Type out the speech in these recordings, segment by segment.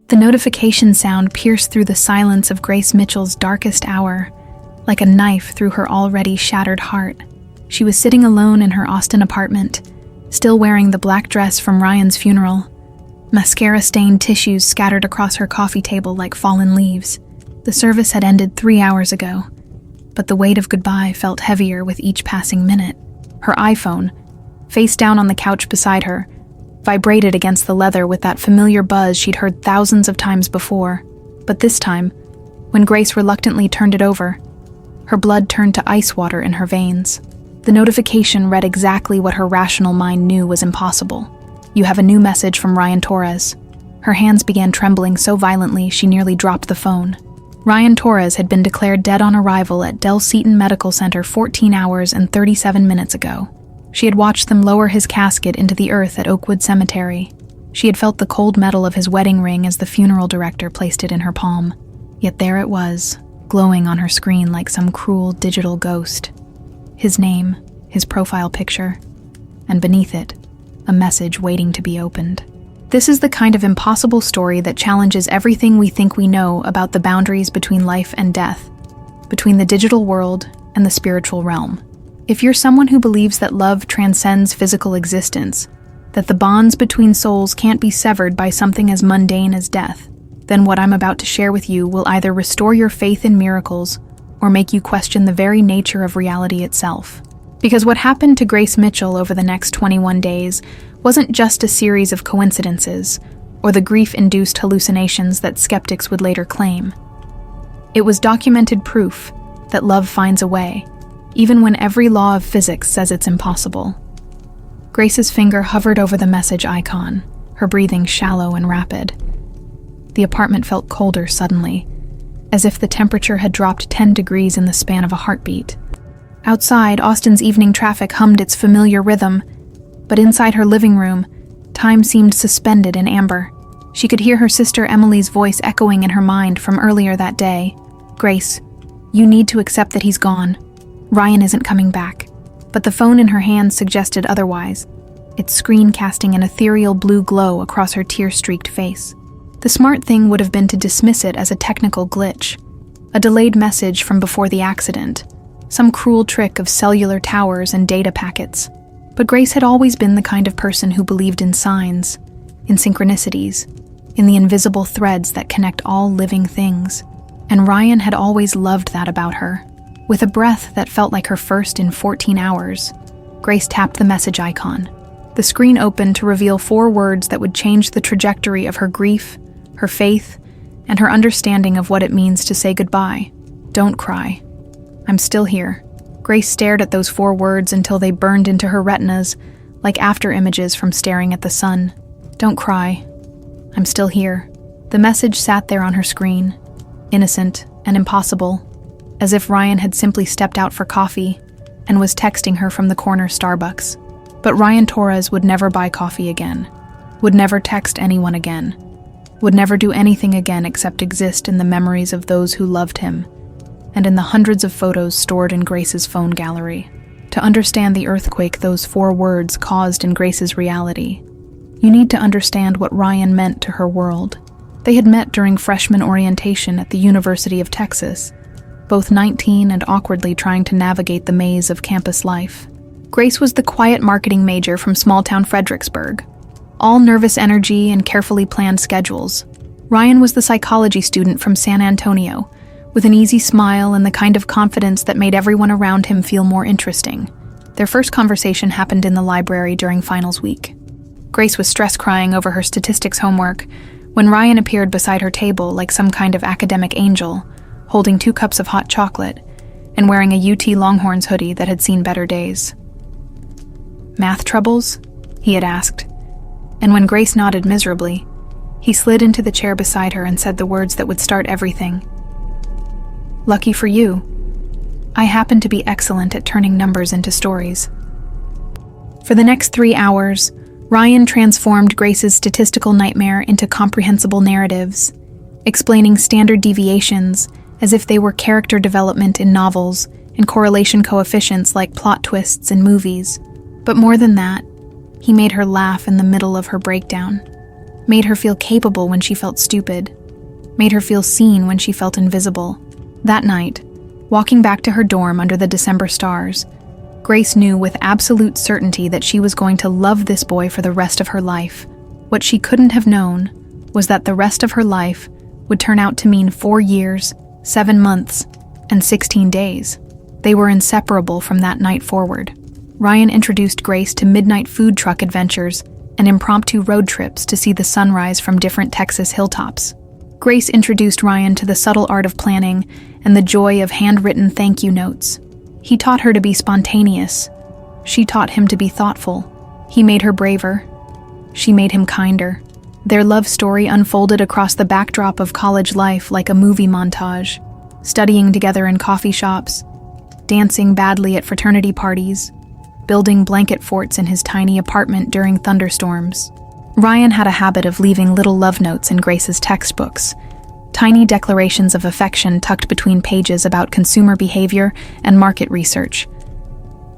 The notification sound pierced through the silence of Grace Mitchell's darkest hour, like a knife through her already shattered heart. She was sitting alone in her Austin apartment, still wearing the black dress from Ryan's funeral, mascara-stained tissues scattered across her coffee table like fallen leaves. The service had ended 3 hours ago, but the weight of goodbye felt heavier with each passing minute. Her iPhone, face down on the couch beside her, vibrated against the leather with that familiar buzz she'd heard thousands of times before. But this time, when Grace reluctantly turned it over, her blood turned to ice water in her veins. The notification read exactly what her rational mind knew was impossible. "You have a new message from Ryan Torres." Her hands began trembling so violently she nearly dropped the phone. Ryan Torres had been declared dead on arrival at Del Seaton Medical Center 14 hours and 37 minutes ago. She had watched them lower his casket into the earth at Oakwood Cemetery. She had felt the cold metal of his wedding ring as the funeral director placed it in her palm. Yet there it was, glowing on her screen like some cruel digital ghost. His name, his profile picture, and beneath it, a message waiting to be opened. This is the kind of impossible story that challenges everything we think we know about the boundaries between life and death, between the digital world and the spiritual realm. If you're someone who believes that love transcends physical existence, that the bonds between souls can't be severed by something as mundane as death, then what I'm about to share with you will either restore your faith in miracles or make you question the very nature of reality itself. Because what happened to Grace Mitchell over the next 21 days wasn't just a series of coincidences or the grief-induced hallucinations that skeptics would later claim. It was documented proof that love finds a way, even when every law of physics says it's impossible. Grace's finger hovered over the message icon, her breathing shallow and rapid. The apartment felt colder suddenly, as if the temperature had dropped 10 degrees in the span of a heartbeat. Outside, Austin's evening traffic hummed its familiar rhythm, but inside her living room, time seemed suspended in amber. She could hear her sister Emily's voice echoing in her mind from earlier that day. "Grace, you need to accept that he's gone. Ryan isn't coming back." But the phone in her hand suggested otherwise, its screen casting an ethereal blue glow across her tear-streaked face. The smart thing would have been to dismiss it as a technical glitch, a delayed message from before the accident, some cruel trick of cellular towers and data packets. But Grace had always been the kind of person who believed in signs, in synchronicities, in the invisible threads that connect all living things. And Ryan had always loved that about her. With a breath that felt like her first in 14 hours, Grace tapped the message icon. The screen opened to reveal 4 words that would change the trajectory of her grief, her faith, and her understanding of what it means to say goodbye. "Don't cry. I'm still here." Grace stared at those 4 words until they burned into her retinas, like after images from staring at the sun. "Don't cry. I'm still here." The message sat there on her screen, innocent and impossible, as if Ryan had simply stepped out for coffee and was texting her from the corner Starbucks. But Ryan Torres would never buy coffee again, would never text anyone again, would never do anything again except exist in the memories of those who loved him, and in the hundreds of photos stored in Grace's phone gallery. To understand the earthquake those 4 words caused in Grace's reality, you need to understand what Ryan meant to her world. They had met during freshman orientation at the University of Texas, both 19 and awkwardly trying to navigate the maze of campus life. Grace was the quiet marketing major from small-town Fredericksburg, all nervous energy and carefully planned schedules. Ryan was the psychology student from San Antonio, with an easy smile and the kind of confidence that made everyone around him feel more interesting. Their first conversation happened in the library during finals week. Grace was stress-crying over her statistics homework when Ryan appeared beside her table like some kind of academic angel, holding 2 cups of hot chocolate and wearing a UT Longhorns hoodie that had seen better days. "Math troubles?" he had asked, and when Grace nodded miserably, he slid into the chair beside her and said the words that would start everything. "Lucky for you, I happen to be excellent at turning numbers into stories." For the next 3 hours, Ryan transformed Grace's statistical nightmare into comprehensible narratives, explaining standard deviations as if they were character development in novels and correlation coefficients like plot twists in movies. But more than that, he made her laugh in the middle of her breakdown. made her feel capable when she felt stupid, made her feel seen when she felt invisible. That night, walking back to her dorm under the December stars, Grace knew with absolute certainty that she was going to love this boy for the rest of her life. What she couldn't have known was that the rest of her life would turn out to mean 4 years, 7 months, and 16 days. They were inseparable from that night forward. Ryan introduced Grace to midnight food truck adventures and impromptu road trips to see the sunrise from different Texas hilltops. Grace introduced Ryan to the subtle art of planning and the joy of handwritten thank you notes. He taught her to be spontaneous. She taught him to be thoughtful. He made her braver. She made him kinder. Their love story unfolded across the backdrop of college life like a movie montage, studying together in coffee shops, dancing badly at fraternity parties, building blanket forts in his tiny apartment during thunderstorms. Ryan had a habit of leaving little love notes in Grace's textbooks, tiny declarations of affection tucked between pages about consumer behavior and market research.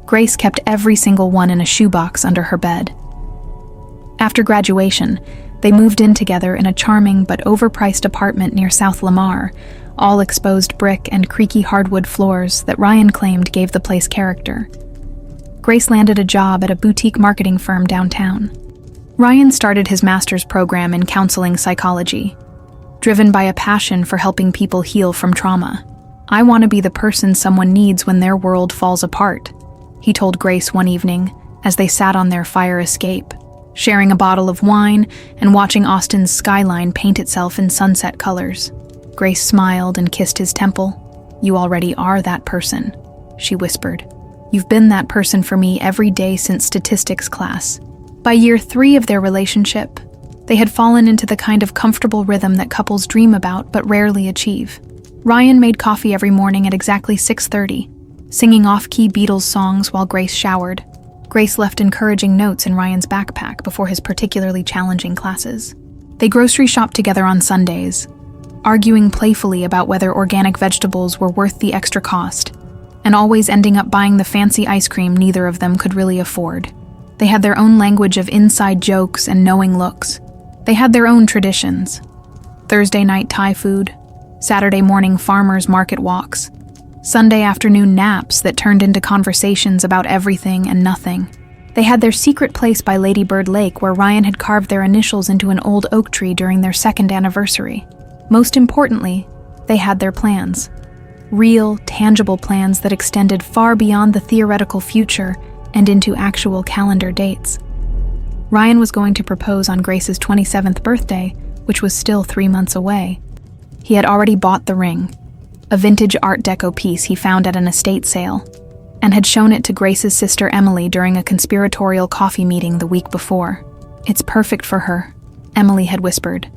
Grace kept every single one in a shoebox under her bed. After graduation, they moved in together in a charming but overpriced apartment near South Lamar, all exposed brick and creaky hardwood floors that Ryan claimed gave the place character. Grace landed a job at a boutique marketing firm downtown. Ryan started his master's program in counseling psychology, driven by a passion for helping people heal from trauma. "I want to be the person someone needs when their world falls apart," he told Grace one evening as they sat on their fire escape, sharing a bottle of wine and watching Austin's skyline paint itself in sunset colors. Grace smiled and kissed his temple. "You already are that person," she whispered. "You've been that person for me every day since statistics class." By year 3 of their relationship, they had fallen into the kind of comfortable rhythm that couples dream about but rarely achieve. Ryan made coffee every morning at exactly 6:30, singing off-key Beatles songs while Grace showered. Grace left encouraging notes in Ryan's backpack before his particularly challenging classes. They grocery shopped together on Sundays, arguing playfully about whether organic vegetables were worth the extra cost, and always ending up buying the fancy ice cream neither of them could really afford. They had their own language of inside jokes and knowing looks. They had their own traditions. Thursday night Thai food, Saturday morning farmers market walks, Sunday afternoon naps that turned into conversations about everything and nothing. They had their secret place by Lady Bird Lake where Ryan had carved their initials into an old oak tree during their 2nd anniversary. Most importantly, they had their plans. Real, tangible plans that extended far beyond the theoretical future and into actual calendar dates. Ryan was going to propose on Grace's 27th birthday, which was still 3 months away. He had already bought the ring, a vintage Art Deco piece he found at an estate sale, and had shown it to Grace's sister Emily during a conspiratorial coffee meeting the week before. "It's perfect for her," Emily had whispered,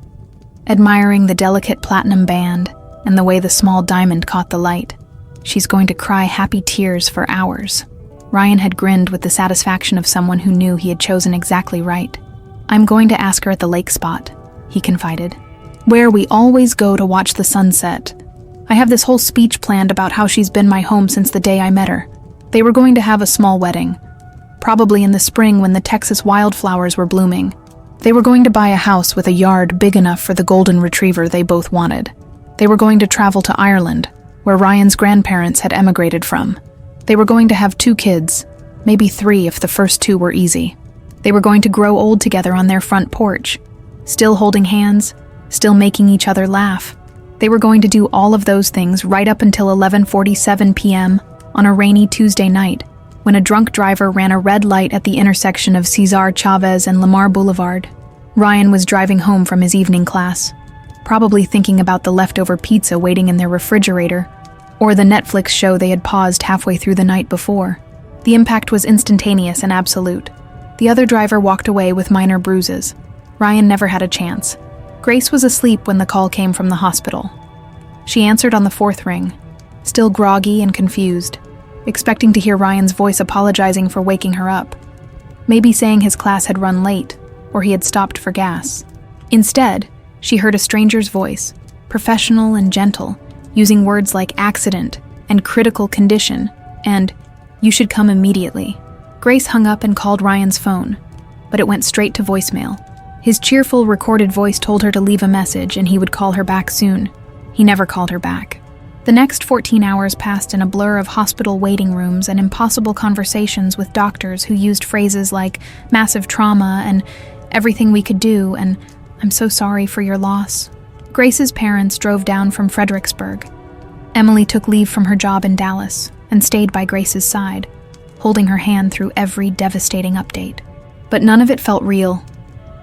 admiring the delicate platinum band and the way the small diamond caught the light. "She's going to cry happy tears for hours." Ryan had grinned with the satisfaction of someone who knew he had chosen exactly right. "I'm going to ask her at the lake spot," he confided, "where we always go to watch the sunset. I have this whole speech planned about how she's been my home since the day I met her." They were going to have a small wedding, probably in the spring when the Texas wildflowers were blooming. They were going to buy a house with a yard big enough for the golden retriever they both wanted. They were going to travel to Ireland, where Ryan's grandparents had emigrated from. They were going to have 2 kids, maybe 3 if the first 2 were easy. They were going to grow old together on their front porch, still holding hands, still making each other laugh. They were going to do all of those things right up until 11:47 p.m. on a rainy Tuesday night, when a drunk driver ran a red light at the intersection of Cesar Chavez and Lamar Boulevard. Ryan was driving home from his evening class, probably thinking about the leftover pizza waiting in their refrigerator, or the Netflix show they had paused halfway through the night before. The impact was instantaneous and absolute. The other driver walked away with minor bruises. Ryan never had a chance. Grace was asleep when the call came from the hospital. She answered on the 4th ring, still groggy and confused, expecting to hear Ryan's voice apologizing for waking her up, maybe saying his class had run late or he had stopped for gas. Instead, she heard a stranger's voice, professional and gentle, using words like accident and critical condition and "you should come immediately." Grace hung up and called Ryan's phone, but it went straight to voicemail. His cheerful, recorded voice told her to leave a message and he would call her back soon. He never called her back. The next 14 hours passed in a blur of hospital waiting rooms and impossible conversations with doctors who used phrases like massive trauma and everything we could do and I'm so sorry for your loss. Grace's parents drove down from Fredericksburg. Emily took leave from her job in Dallas and stayed by Grace's side, holding her hand through every devastating update. But none of it felt real,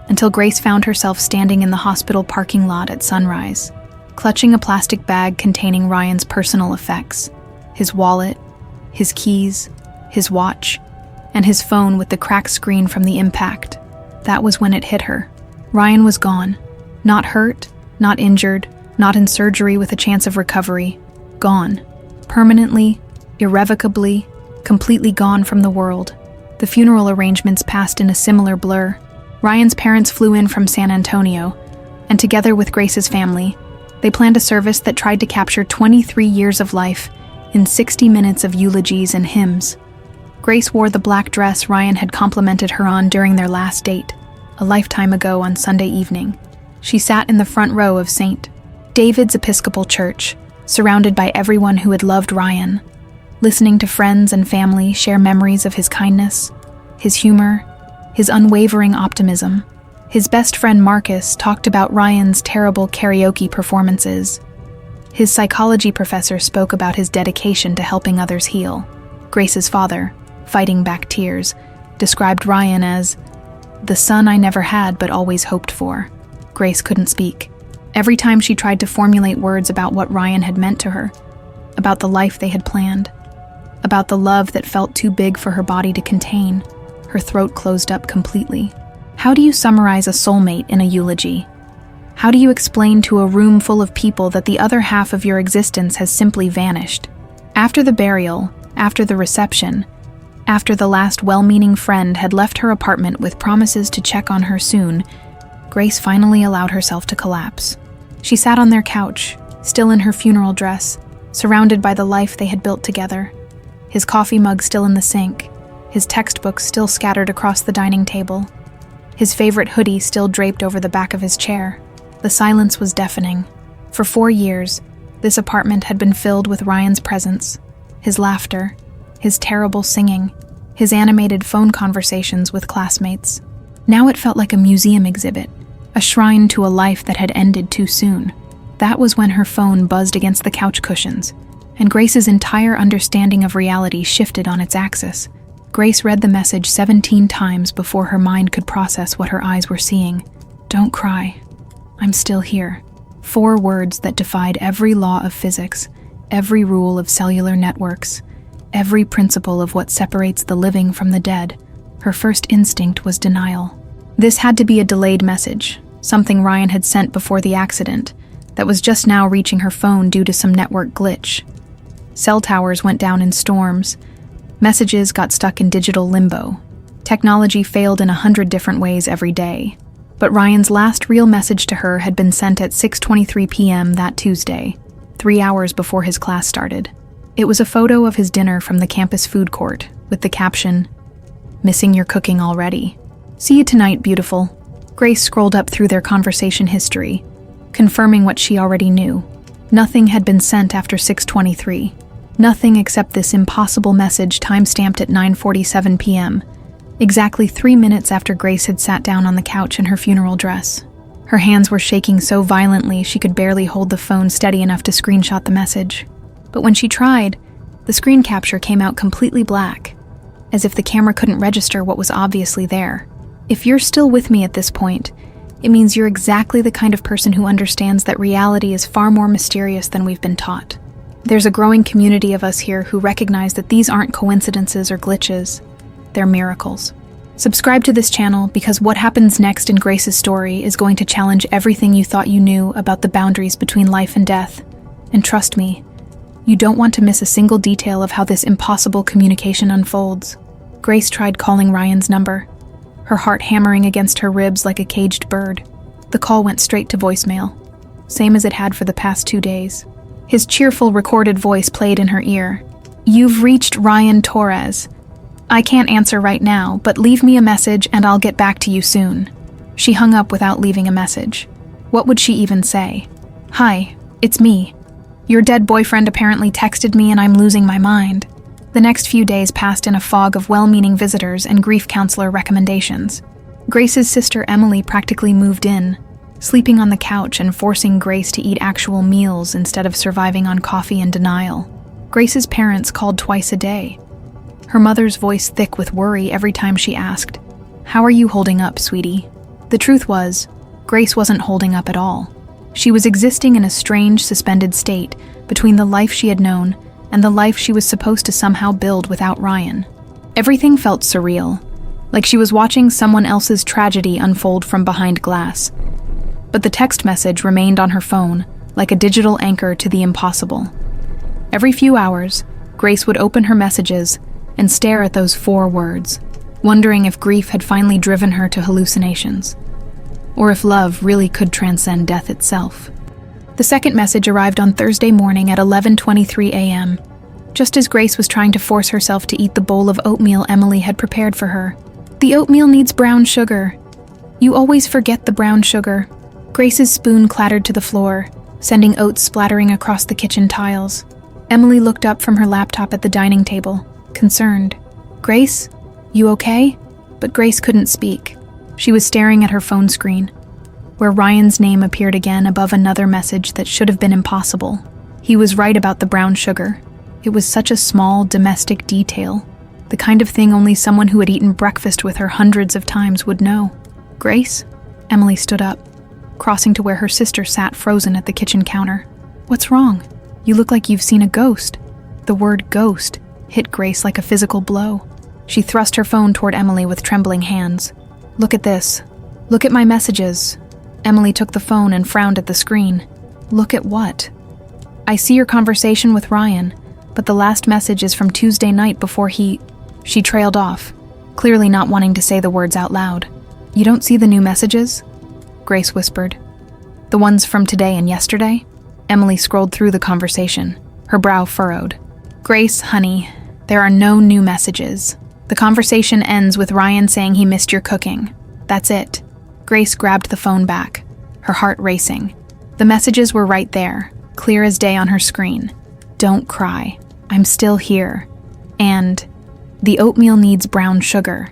until Grace found herself standing in the hospital parking lot at sunrise, clutching a plastic bag containing Ryan's personal effects, his wallet, his keys, his watch, and his phone with the cracked screen from the impact. That was when it hit her. Ryan was gone. Not hurt, not injured, not in surgery with a chance of recovery. Gone. Permanently, irrevocably, completely gone from the world. The funeral arrangements passed in a similar blur. Ryan's parents flew in from San Antonio, and together with Grace's family, they planned a service that tried to capture 23 years of life in 60 minutes of eulogies and hymns. Grace wore the black dress Ryan had complimented her on during their last date, a lifetime ago on Sunday evening. She sat in the front row of St. David's Episcopal Church, surrounded by everyone who had loved Ryan, listening to friends and family share memories of his kindness, his humor, his unwavering optimism. His best friend Marcus talked about Ryan's terrible karaoke performances. His psychology professor spoke about his dedication to helping others heal. Grace's father, fighting back tears, described Ryan as the son I never had but always hoped for. Grace couldn't speak. Every time she tried to formulate words about what Ryan had meant to her, about the life they had planned, about the love that felt too big for her body to contain, her throat closed up completely. How do you summarize a soulmate in a eulogy? How do you explain to a room full of people that the other half of your existence has simply vanished? After the burial, after the reception, after the last well-meaning friend had left her apartment with promises to check on her soon, Grace finally allowed herself to collapse. She sat on their couch, still in her funeral dress, surrounded by the life they had built together. His coffee mug still in the sink, his textbooks still scattered across the dining table, his favorite hoodie still draped over the back of his chair. The silence was deafening. For 4 years, this apartment had been filled with Ryan's presence, his laughter, his terrible singing, his animated phone conversations with classmates. Now it felt like a museum exhibit, a shrine to a life that had ended too soon. That was when her phone buzzed against the couch cushions, and Grace's entire understanding of reality shifted on its axis. Grace read the message 17 times before her mind could process what her eyes were seeing. Don't cry. I'm still here. 4 words that defied every law of physics, every rule of cellular networks, every principle of what separates the living from the dead. Her first instinct was denial. This had to be a delayed message, something Ryan had sent before the accident, that was just now reaching her phone due to some network glitch. Cell towers went down in storms. Messages got stuck in digital limbo. Technology failed in 100 different ways every day. But Ryan's last real message to her had been sent at 6:23 p.m. that Tuesday, 3 hours before his class started. It was a photo of his dinner from the campus food court, with the caption, "Missing your cooking already. See you tonight, beautiful." Grace scrolled up through their conversation history, confirming what she already knew. Nothing had been sent after 6:23. Nothing except this impossible message time-stamped at 9:47 p.m., exactly 3 minutes after Grace had sat down on the couch in her funeral dress. Her hands were shaking so violently she could barely hold the phone steady enough to screenshot the message. But when she tried, the screen capture came out completely black, as if the camera couldn't register what was obviously there. If you're still with me at this point, it means you're exactly the kind of person who understands that reality is far more mysterious than we've been taught. There's a growing community of us here who recognize that these aren't coincidences or glitches. They're miracles. Subscribe to this channel because what happens next in Grace's story is going to challenge everything you thought you knew about the boundaries between life and death. And trust me, you don't want to miss a single detail of how this impossible communication unfolds. Grace tried calling Ryan's number, her heart hammering against her ribs like a caged bird. The call went straight to voicemail, same as it had for the past 2 days. His cheerful recorded voice played in her ear. "You've reached Ryan Torres. I can't answer right now, but leave me a message and I'll get back to you soon." She hung up without leaving a message. What would she even say? "Hi, it's me. Your dead boyfriend apparently texted me and I'm losing my mind." The next few days passed in a fog of well-meaning visitors and grief counselor recommendations. Grace's sister Emily practically moved in, sleeping on the couch and forcing Grace to eat actual meals instead of surviving on coffee and denial. Grace's parents called twice a day, her mother's voice thick with worry every time she asked, "How are you holding up, sweetie?" The truth was, Grace wasn't holding up at all. She was existing in a strange, suspended state between the life she had known and the life she was supposed to somehow build without Ryan. Everything felt surreal, like she was watching someone else's tragedy unfold from behind glass. But the text message remained on her phone, like a digital anchor to the impossible. Every few hours, Grace would open her messages and stare at those 4 words, wondering if grief had finally driven her to hallucinations, or if love really could transcend death itself. The second message arrived on Thursday morning at 11:23 a.m., just as Grace was trying to force herself to eat the bowl of oatmeal Emily had prepared for her. "The oatmeal needs brown sugar. You always forget the brown sugar." Grace's spoon clattered to the floor, sending oats splattering across the kitchen tiles. Emily looked up from her laptop at the dining table, concerned. "Grace, you okay?" But Grace couldn't speak. She was staring at her phone screen, where Ryan's name appeared again above another message that should have been impossible. He was right about the brown sugar. It was such a small, domestic detail, the kind of thing only someone who had eaten breakfast with her hundreds of times would know. "Grace?" Emily stood up, crossing to where her sister sat frozen at the kitchen counter. "What's wrong? You look like you've seen a ghost." The word ghost hit Grace like a physical blow. She thrust her phone toward Emily with trembling hands. "Look at this. Look at my messages." Emily took the phone and frowned at the screen. "Look at what?" "I see your conversation with Ryan, but the last message is from Tuesday night before he..." She trailed off, clearly not wanting to say the words out loud. "You don't see the new messages?" Grace whispered. "The ones from today and yesterday?" Emily scrolled through the conversation, her brow furrowed. "Grace, honey, there are no new messages. The conversation ends with Ryan saying he missed your cooking. That's it." Grace grabbed the phone back, her heart racing. The messages were right there, clear as day on her screen. "Don't cry. I'm still here." And, "The oatmeal needs brown sugar.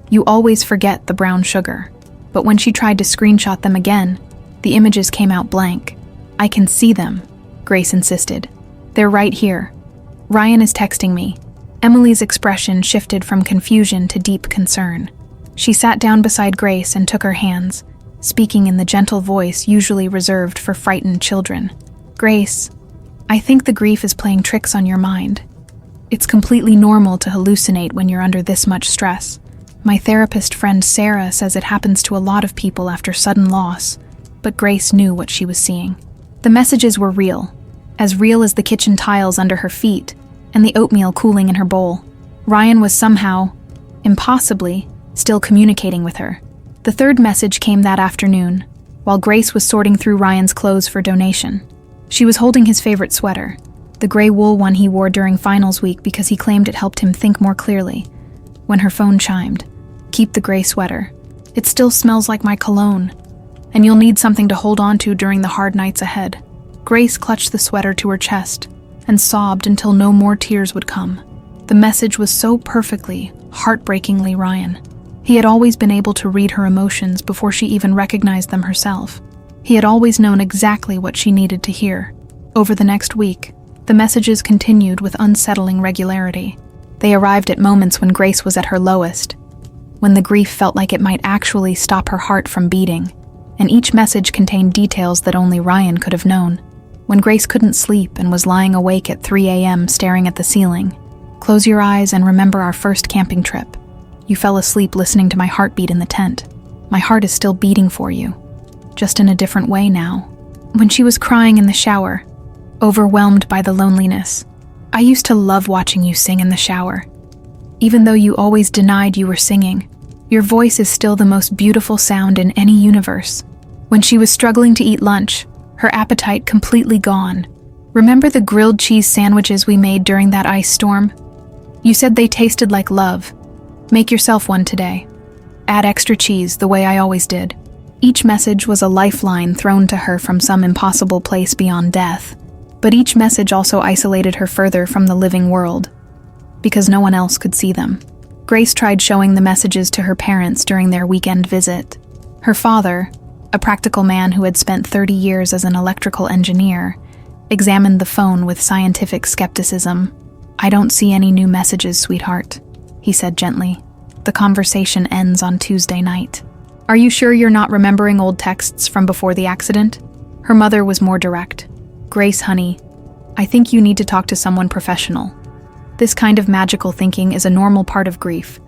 You always forget the brown sugar." But when she tried to screenshot them again, the images came out blank. "I can see them," Grace insisted. "They're right here. Ryan is texting me." Emily's expression shifted from confusion to deep concern. She sat down beside Grace and took her hands, speaking in the gentle voice usually reserved for frightened children. "Grace, I think the grief is playing tricks on your mind. It's completely normal to hallucinate when you're under this much stress. My therapist friend Sarah says it happens to a lot of people after sudden loss," but Grace knew what she was seeing. The messages were real as the kitchen tiles under her feet and the oatmeal cooling in her bowl. Ryan was somehow, impossibly, still communicating with her. The third message came that afternoon, while Grace was sorting through Ryan's clothes for donation. She was holding his favorite sweater, the gray wool one he wore during finals week because he claimed it helped him think more clearly, when her phone chimed. "Keep the gray sweater. It still smells like my cologne, and you'll need something to hold on to during the hard nights ahead." Grace clutched the sweater to her chest and sobbed until no more tears would come. The message was so perfectly, heartbreakingly Ryan. He had always been able to read her emotions before she even recognized them herself. He had always known exactly what she needed to hear. Over the next week, the messages continued with unsettling regularity. They arrived at moments when Grace was at her lowest, when the grief felt like it might actually stop her heart from beating, and each message contained details that only Ryan could have known. When Grace couldn't sleep and was lying awake at 3 a.m. staring at the ceiling, "Close your eyes and remember our first camping trip. You fell asleep listening to my heartbeat in the tent. My heart is still beating for you, just in a different way now." When she was crying in the shower, overwhelmed by the loneliness, "I used to love watching you sing in the shower. Even though you always denied you were singing, your voice is still the most beautiful sound in any universe." When she was struggling to eat lunch, her appetite completely gone, "Remember the grilled cheese sandwiches we made during that ice storm? You said they tasted like love. Make yourself one today. Add extra cheese the way I always did." Each message was a lifeline thrown to her from some impossible place beyond death. But each message also isolated her further from the living world, because no one else could see them. Grace tried showing the messages to her parents during their weekend visit. Her father, a practical man who had spent 30 years as an electrical engineer, examined the phone with scientific skepticism. "I don't see any new messages, sweetheart," he said gently. "The conversation ends on Tuesday night." "Are you sure you're not remembering old texts from before the accident?" Her mother was more direct. "Grace, honey, I think you need to talk to someone professional. This kind of magical thinking is a normal part of grief,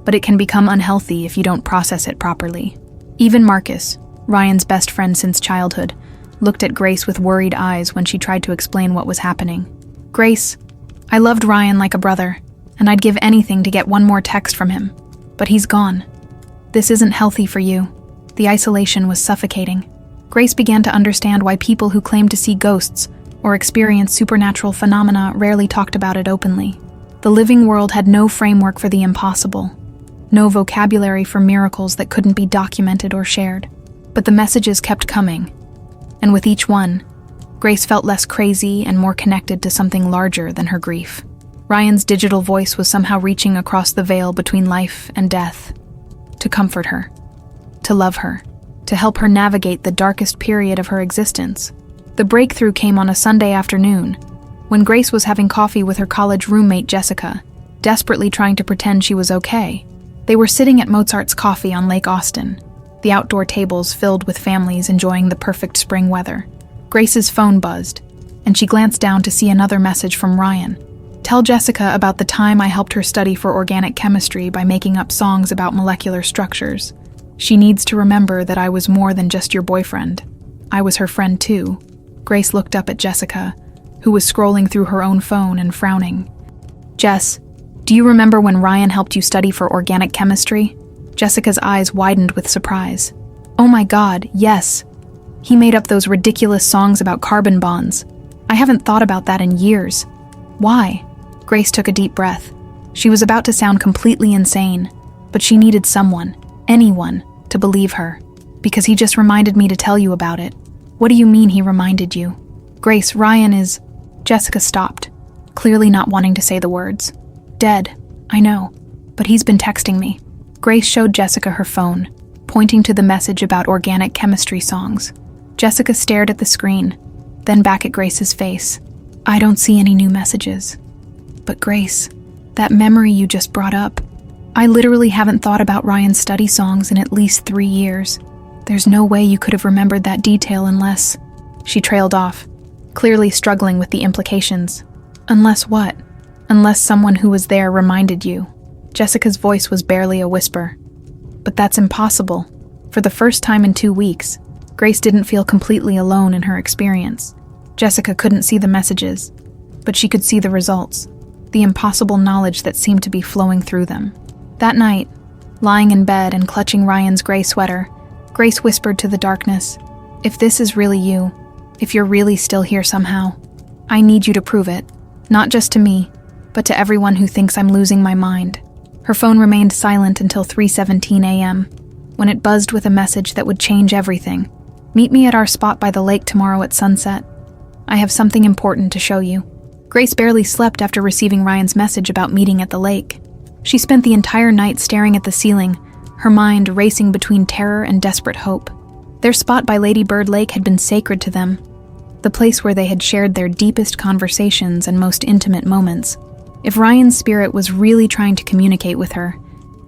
but it can become unhealthy if you don't process it properly." Even Marcus, Ryan's best friend since childhood, looked at Grace with worried eyes when she tried to explain what was happening. "Grace, I loved Ryan like a brother, and I'd give anything to get one more text from him. But he's gone. This isn't healthy for you." The isolation was suffocating. Grace began to understand why people who claimed to see ghosts or experience supernatural phenomena rarely talked about it openly. The living world had no framework for the impossible, no vocabulary for miracles that couldn't be documented or shared. But the messages kept coming, and with each one, Grace felt less crazy and more connected to something larger than her grief. Ryan's digital voice was somehow reaching across the veil between life and death, to comfort her, to love her, to help her navigate the darkest period of her existence. The breakthrough came on a Sunday afternoon, when Grace was having coffee with her college roommate Jessica, desperately trying to pretend she was okay. They were sitting at Mozart's Coffee on Lake Austin, the outdoor tables filled with families enjoying the perfect spring weather. Grace's phone buzzed, and she glanced down to see another message from Ryan. "Tell Jessica about the time I helped her study for organic chemistry by making up songs about molecular structures. She needs to remember that I was more than just your boyfriend. I was her friend too." Grace looked up at Jessica, who was scrolling through her own phone and frowning. "Jess, do you remember when Ryan helped you study for organic chemistry?" Jessica's eyes widened with surprise. "Oh my God, yes. He made up those ridiculous songs about carbon bonds. I haven't thought about that in years. Why?" Grace took a deep breath. She was about to sound completely insane, but she needed someone, anyone, to believe her, because he just reminded me to tell you about it. "What do you mean he reminded you?" "Grace, Ryan is..." Jessica stopped, clearly not wanting to say the words. "Dead, I know, but he's been texting me." Grace showed Jessica her phone, pointing to the message about organic chemistry songs. Jessica stared at the screen, then back at Grace's face. "I don't see any new messages." "But Grace, that memory you just brought up, I literally haven't thought about Ryan's study songs in at least 3 years. There's no way you could have remembered that detail unless..." She trailed off, clearly struggling with the implications. "Unless what?" "Unless someone who was there reminded you." Jessica's voice was barely a whisper. "But that's impossible." For the first time in 2 weeks, Grace didn't feel completely alone in her experience. Jessica couldn't see the messages, but she could see the results, the impossible knowledge that seemed to be flowing through them. That night, lying in bed and clutching Ryan's gray sweater, Grace whispered to the darkness, "If this is really you, if you're really still here somehow, I need you to prove it, not just to me, but to everyone who thinks I'm losing my mind." Her phone remained silent until 3:17 a.m., when it buzzed with a message that would change everything. "Meet me at our spot by the lake tomorrow at sunset. I have something important to show you." Grace barely slept after receiving Ryan's message about meeting at the lake. She spent the entire night staring at the ceiling, her mind racing between terror and desperate hope. Their spot by Lady Bird Lake had been sacred to them, the place where they had shared their deepest conversations and most intimate moments. If Ryan's spirit was really trying to communicate with her,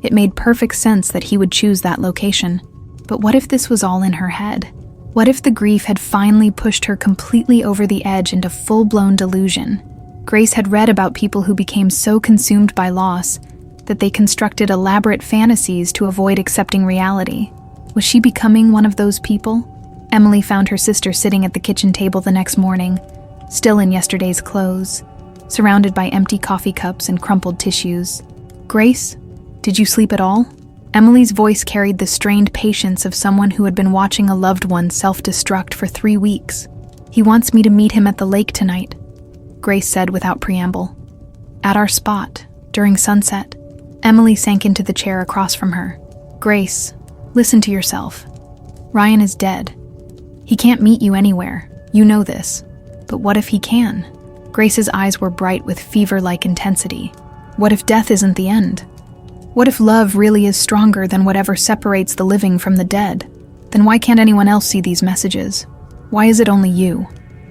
it made perfect sense that he would choose that location. But what if this was all in her head? What if the grief had finally pushed her completely over the edge into full-blown delusion? Grace had read about people who became so consumed by loss that they constructed elaborate fantasies to avoid accepting reality. Was she becoming one of those people? Emily found her sister sitting at the kitchen table the next morning, still in yesterday's clothes, surrounded by empty coffee cups and crumpled tissues. "Grace, did you sleep at all?" Emily's voice carried the strained patience of someone who had been watching a loved one self-destruct for 3 weeks. "He wants me to meet him at the lake tonight," Grace said without preamble. "At our spot, during sunset." Emily sank into the chair across from her. "Grace, listen to yourself. Ryan is dead. He can't meet you anywhere. You know this. But what if he can? Grace's eyes were bright with fever-like intensity. What if death isn't the end? What if love really is stronger than whatever separates the living from the dead? Then why can't anyone else see these messages? Why is it only you?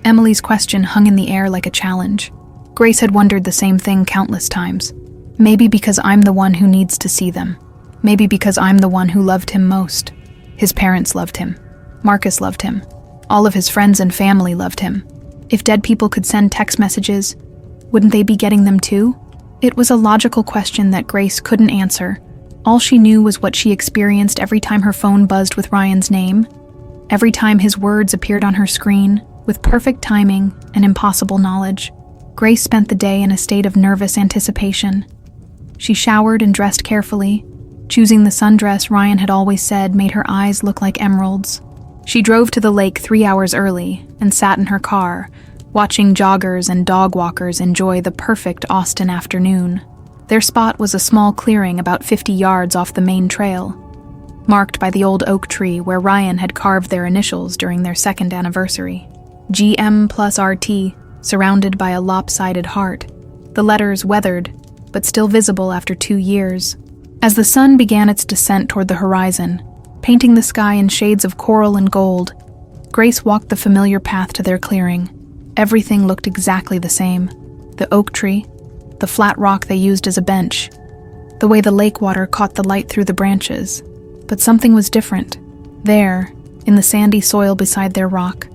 Emily's question hung in the air like a challenge. Grace had wondered the same thing countless times. Maybe because I'm the one who needs to see them. Maybe because I'm the one who loved him most. His parents loved him. Marcus loved him. All of his friends and family loved him. If dead people could send text messages, wouldn't they be getting them too? It was a logical question that Grace couldn't answer. All she knew was what she experienced every time her phone buzzed with Ryan's name, every time his words appeared on her screen, with perfect timing and impossible knowledge. Grace spent the day in a state of nervous anticipation. She showered and dressed carefully, choosing the sundress Ryan had always said made her eyes look like emeralds. She drove to the lake 3 hours early and sat in her car, watching joggers and dog walkers enjoy the perfect Austin afternoon. Their spot was a small clearing about 50 yards off the main trail, marked by the old oak tree where Ryan had carved their initials during their second anniversary. GM plus RT, surrounded by a lopsided heart, the letters weathered, but still visible after 2 years. As the sun began its descent toward the horizon, painting the sky in shades of coral and gold, Grace walked the familiar path to their clearing. Everything looked exactly the same. The oak tree, the flat rock they used as a bench, the way the lake water caught the light through the branches. But something was different. There, in the sandy soil beside their rock,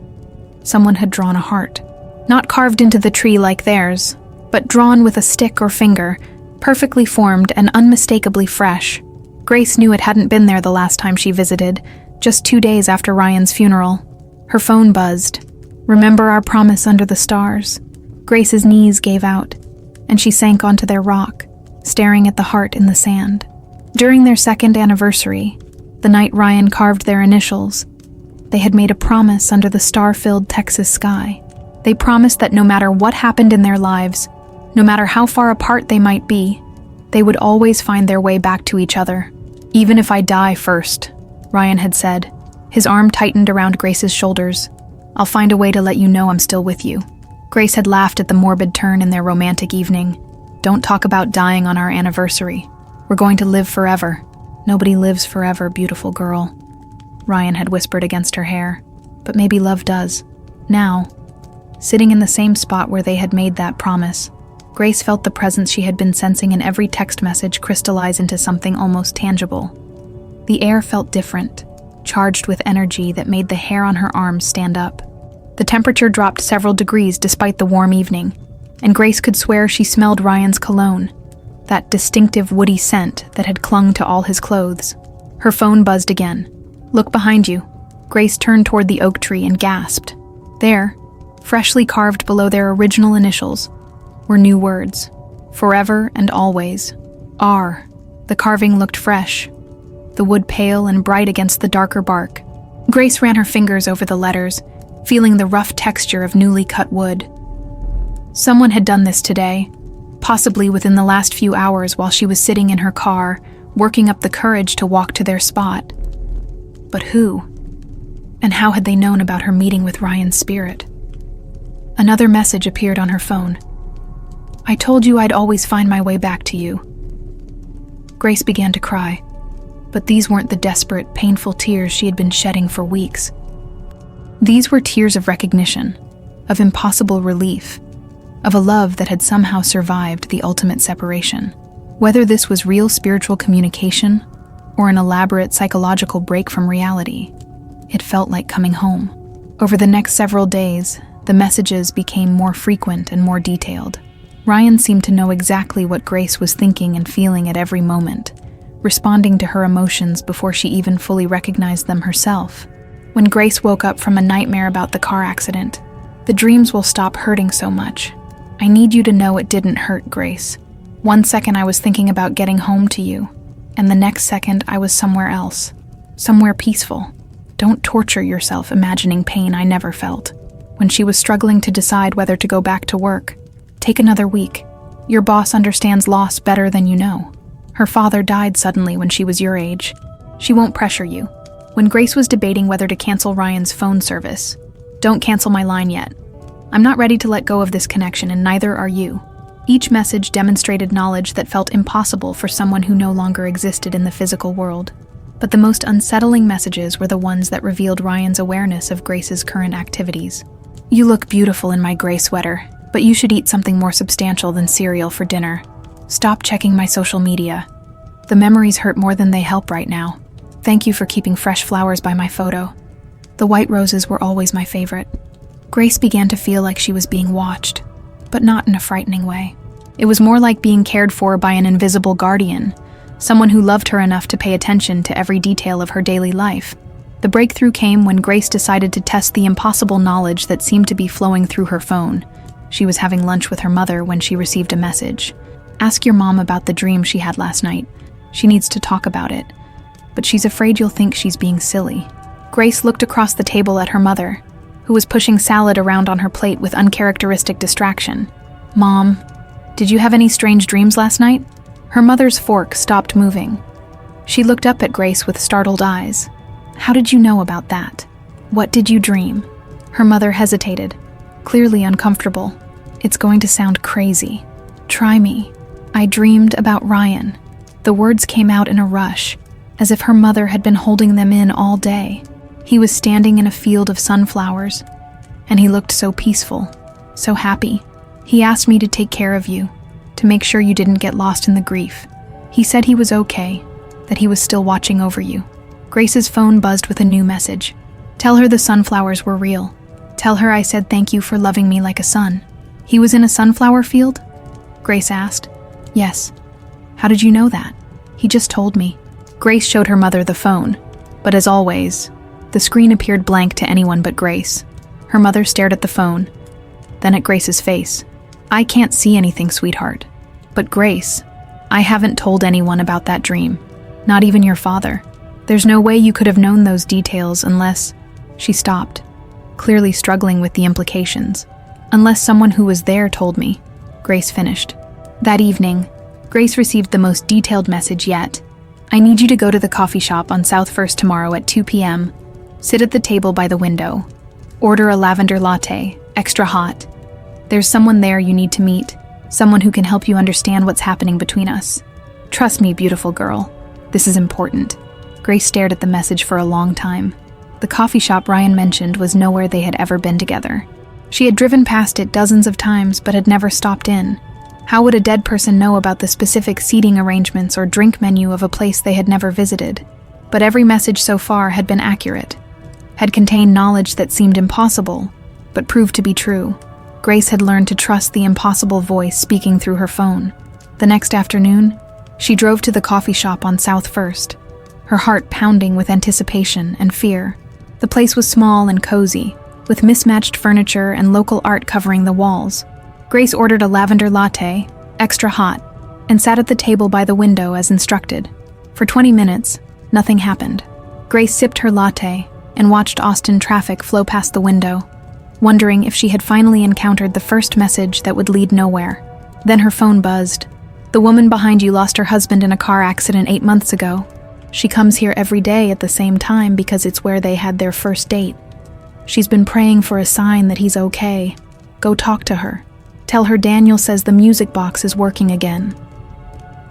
someone had drawn a heart. Not carved into the tree like theirs, but drawn with a stick or finger, perfectly formed and unmistakably fresh. Grace knew it hadn't been there the last time she visited, just 2 days after Ryan's funeral. Her phone buzzed. Remember our promise under the stars? Grace's knees gave out, and she sank onto their rock, staring at the heart in the sand. During their second anniversary, the night Ryan carved their initials, they had made a promise under the star-filled Texas sky. They promised that no matter what happened in their lives, no matter how far apart they might be, they would always find their way back to each other. Even if I die first, Ryan had said. His arm tightened around Grace's shoulders. I'll find a way to let you know I'm still with you. Grace had laughed at the morbid turn in their romantic evening. Don't talk about dying on our anniversary. We're going to live forever. Nobody lives forever, beautiful girl. Ryan had whispered against her hair. But maybe love does. Now, sitting in the same spot where they had made that promise, Grace felt the presence she had been sensing in every text message crystallize into something almost tangible. The air felt different, charged with energy that made the hair on her arms stand up. The temperature dropped several degrees despite the warm evening, and Grace could swear she smelled Ryan's cologne, that distinctive woody scent that had clung to all his clothes. Her phone buzzed again. Look behind you. Grace turned toward the oak tree and gasped. There, freshly carved below their original initials, were new words. Forever and always. R. The carving looked fresh, the wood pale and bright against the darker bark. Grace ran her fingers over the letters, feeling the rough texture of newly cut wood. Someone had done this today, possibly within the last few hours while she was sitting in her car, working up the courage to walk to their spot. But who? And how had they known about her meeting with Ryan's spirit? Another message appeared on her phone. I told you I'd always find my way back to you. Grace began to cry, but these weren't the desperate, painful tears she had been shedding for weeks. These were tears of recognition, of impossible relief, of a love that had somehow survived the ultimate separation. Whether this was real spiritual communication or an elaborate psychological break from reality, it felt like coming home. Over the next several days, the messages became more frequent and more detailed. Ryan seemed to know exactly what Grace was thinking and feeling at every moment, responding to her emotions before she even fully recognized them herself. When Grace woke up from a nightmare about the car accident, the dreams will stop hurting so much. I need you to know it didn't hurt, Grace. 1 second I was thinking about getting home to you, and the next second I was somewhere else, somewhere peaceful. Don't torture yourself imagining pain I never felt. When she was struggling to decide whether to go back to work, take another week. Your boss understands loss better than you know. Her father died suddenly when she was your age. She won't pressure you. When Grace was debating whether to cancel Ryan's phone service. Don't cancel my line yet. I'm not ready to let go of this connection, and neither are you. Each message demonstrated knowledge that felt impossible for someone who no longer existed in the physical world. But the most unsettling messages were the ones that revealed Ryan's awareness of Grace's current activities. You look beautiful in my gray sweater, but you should eat something more substantial than cereal for dinner. Stop checking my social media. The memories hurt more than they help right now. Thank you for keeping fresh flowers by my photo. The white roses were always my favorite. Grace began to feel like she was being watched, but not in a frightening way. It was more like being cared for by an invisible guardian, someone who loved her enough to pay attention to every detail of her daily life. The breakthrough came when Grace decided to test the impossible knowledge that seemed to be flowing through her phone. She was having lunch with her mother when she received a message. Ask your mom about the dream she had last night. She needs to talk about it, but she's afraid you'll think she's being silly. Grace looked across the table at her mother, who was pushing salad around on her plate with uncharacteristic distraction. Mom, did you have any strange dreams last night? Her mother's fork stopped moving. She looked up at Grace with startled eyes. How did you know about that? What did you dream? Her mother hesitated, clearly uncomfortable. It's going to sound crazy. Try me. I dreamed about Ryan. The words came out in a rush, as if her mother had been holding them in all day. He was standing in a field of sunflowers, and he looked so peaceful, so happy. He asked me to take care of you, to make sure you didn't get lost in the grief. He said he was okay, that he was still watching over you. Grace's phone buzzed with a new message. Tell her the sunflowers were real. Tell her I said thank you for loving me like a son. He was in a sunflower field? Grace asked. Yes. How did you know that? He just told me. Grace showed her mother the phone, but as always, the screen appeared blank to anyone but Grace. Her mother stared at the phone, then at Grace's face. I can't see anything, sweetheart. But Grace, I haven't told anyone about that dream, not even your father. There's no way you could have known those details unless... She stopped, clearly struggling with the implications. Unless someone who was there told me, Grace finished. That evening, Grace received the most detailed message yet. I need you to go to the coffee shop on South First tomorrow at 2 p.m. Sit at the table by the window. Order a lavender latte, extra hot. There's someone there you need to meet, someone who can help you understand what's happening between us. Trust me, beautiful girl. This is important. Grace stared at the message for a long time. The coffee shop Ryan mentioned was nowhere they had ever been together. She had driven past it dozens of times but had never stopped in. How would a dead person know about the specific seating arrangements or drink menu of a place they had never visited? But every message so far had been accurate, had contained knowledge that seemed impossible, but proved to be true. Grace had learned to trust the impossible voice speaking through her phone. The next afternoon, she drove to the coffee shop on South First, her heart pounding with anticipation and fear. The place was small and cozy, with mismatched furniture and local art covering the walls. Grace ordered a lavender latte, extra hot, and sat at the table by the window as instructed. For 20 minutes, nothing happened. Grace sipped her latte and watched Austin traffic flow past the window, wondering if she had finally encountered the first message that would lead nowhere. Then her phone buzzed. The woman behind you lost her husband in a car accident 8 months ago. She comes here every day at the same time because it's where they had their first date. She's been praying for a sign that he's okay. Go talk to her. Tell her Daniel says the music box is working again.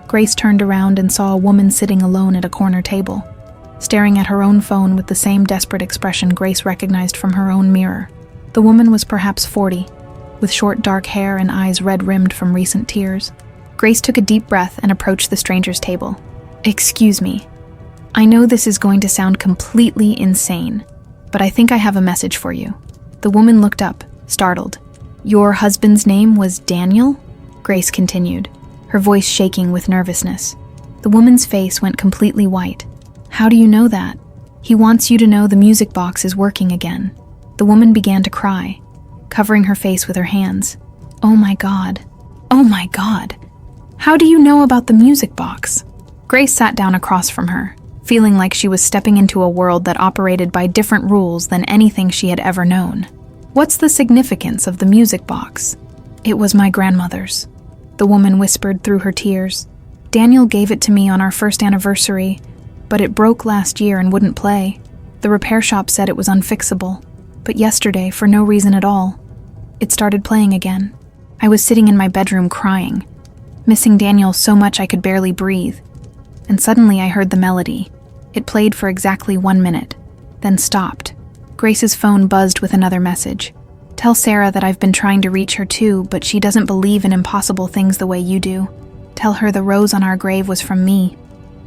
Grace turned around and saw a woman sitting alone at a corner table, staring at her own phone with the same desperate expression Grace recognized from her own mirror. The woman was perhaps 40, with short dark hair and eyes red-rimmed from recent tears. Grace took a deep breath and approached the stranger's table. Excuse me. I know this is going to sound completely insane, but I think I have a message for you. The woman looked up, startled. Your husband's name was Daniel? Grace continued, her voice shaking with nervousness. The woman's face went completely white. How do you know that? He wants you to know the music box is working again. The woman began to cry, covering her face with her hands. Oh my God. Oh my God. How do you know about the music box? Grace sat down across from her, feeling like she was stepping into a world that operated by different rules than anything she had ever known. What's the significance of the music box? It was my grandmother's, the woman whispered through her tears. Daniel gave it to me on our first anniversary, but it broke last year and wouldn't play. The repair shop said it was unfixable, but yesterday, for no reason at all, it started playing again. I was sitting in my bedroom crying, missing Daniel so much I could barely breathe, and suddenly I heard the melody. It played for exactly 1 minute, then stopped. Grace's phone buzzed with another message. Tell Sarah that I've been trying to reach her too, but she doesn't believe in impossible things the way you do. Tell her the rose on our grave was from me,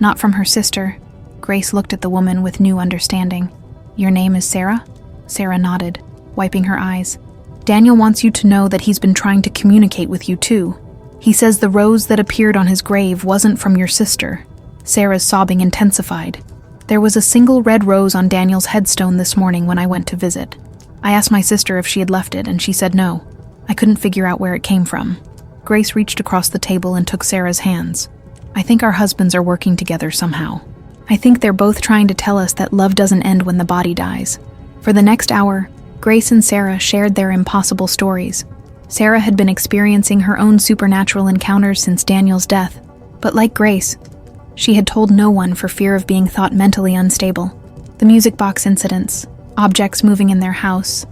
not from her sister. Grace looked at the woman with new understanding. Your name is Sarah? Sarah nodded, wiping her eyes. Daniel wants you to know that he's been trying to communicate with you too. He says the rose that appeared on his grave wasn't from your sister. Sarah's sobbing intensified. There was a single red rose on Daniel's headstone this morning when I went to visit. I asked my sister if she had left it, and she said no. I couldn't figure out where it came from. Grace reached across the table and took Sarah's hands. I think our husbands are working together somehow. I think they're both trying to tell us that love doesn't end when the body dies. For the next hour, Grace and Sarah shared their impossible stories. Sarah had been experiencing her own supernatural encounters since Daniel's death, but like Grace, she had told no one for fear of being thought mentally unstable. The music box incidents, objects moving in their house,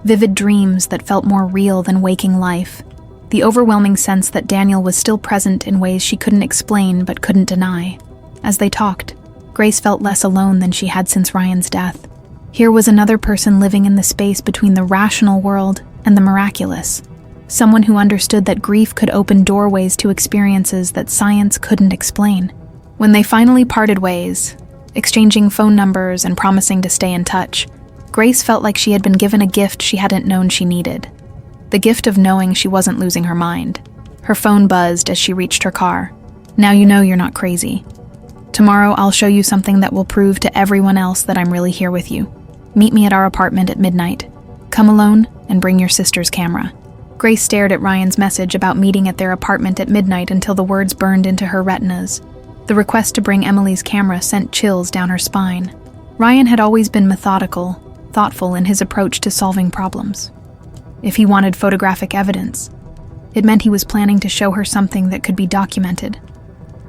vivid dreams that felt more real than waking life, the overwhelming sense that Daniel was still present in ways she couldn't explain but couldn't deny. As they talked, Grace felt less alone than she had since Ryan's death. Here was another person living in the space between the rational world and the miraculous. Someone who understood that grief could open doorways to experiences that science couldn't explain. When they finally parted ways, exchanging phone numbers and promising to stay in touch, Grace felt like she had been given a gift she hadn't known she needed. The gift of knowing she wasn't losing her mind. Her phone buzzed as she reached her car. Now you know you're not crazy. Tomorrow I'll show you something that will prove to everyone else that I'm really here with you. Meet me at our apartment at midnight. Come alone and bring your sister's camera. Grace stared at Ryan's message about meeting at their apartment at midnight until the words burned into her retinas. The request to bring Emily's camera sent chills down her spine. Ryan had always been methodical, thoughtful in his approach to solving problems. If he wanted photographic evidence, it meant he was planning to show her something that could be documented,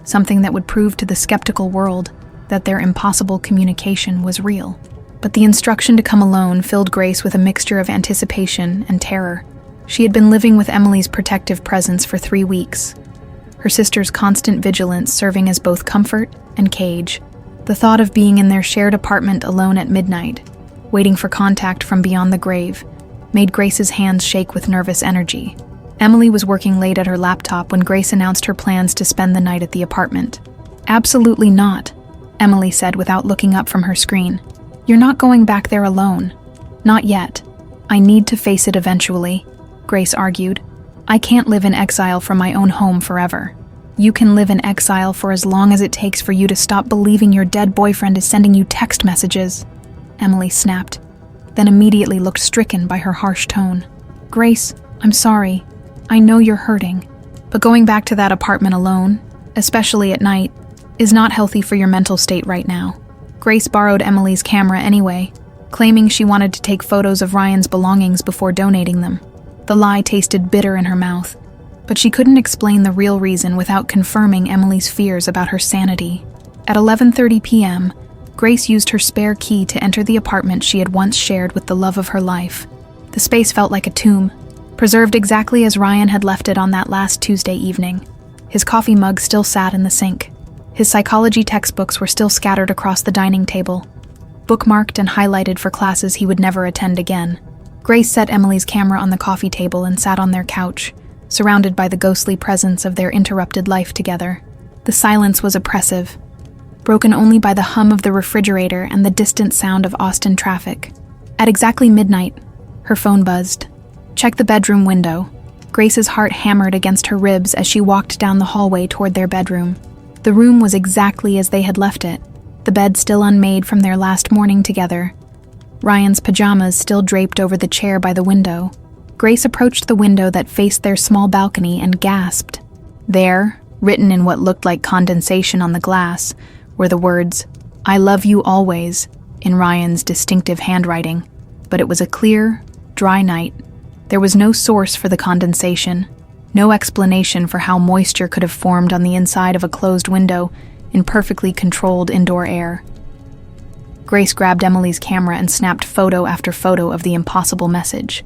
something that would prove to the skeptical world that their impossible communication was real. But the instruction to come alone filled Grace with a mixture of anticipation and terror. She had been living with Emily's protective presence for 3 weeks, her sister's constant vigilance serving as both comfort and cage. The thought of being in their shared apartment alone at midnight, waiting for contact from beyond the grave, made Grace's hands shake with nervous energy. Emily was working late at her laptop when Grace announced her plans to spend the night at the apartment. Absolutely not, Emily said without looking up from her screen. You're not going back there alone. Not yet. I need to face it eventually, Grace argued. I can't live in exile from my own home forever. You can live in exile for as long as it takes for you to stop believing your dead boyfriend is sending you text messages, Emily snapped, then immediately looked stricken by her harsh tone. Grace, I'm sorry. I know you're hurting, but going back to that apartment alone, especially at night, is not healthy for your mental state right now. Grace borrowed Emily's camera anyway, claiming she wanted to take photos of Ryan's belongings before donating them. The lie tasted bitter in her mouth, but she couldn't explain the real reason without confirming Emily's fears about her sanity. At 11:30 p.m., Grace used her spare key to enter the apartment she had once shared with the love of her life. The space felt like a tomb, preserved exactly as Ryan had left it on that last Tuesday evening. His coffee mug still sat in the sink. His psychology textbooks were still scattered across the dining table, bookmarked and highlighted for classes he would never attend again. Grace set Emily's camera on the coffee table and sat on their couch, surrounded by the ghostly presence of their interrupted life together. The silence was oppressive, broken only by the hum of the refrigerator and the distant sound of Austin traffic. At exactly midnight, her phone buzzed. Check the bedroom window. Grace's heart hammered against her ribs as she walked down the hallway toward their bedroom. The room was exactly as they had left it, the bed still unmade from their last morning together, Ryan's pajamas still draped over the chair by the window. Grace approached the window that faced their small balcony and gasped. There, written in what looked like condensation on the glass, were the words, "I love you always," in Ryan's distinctive handwriting. But it was a clear, dry night. There was no source for the condensation, no explanation for how moisture could have formed on the inside of a closed window in perfectly controlled indoor air. Grace grabbed Emily's camera and snapped photo after photo of the impossible message.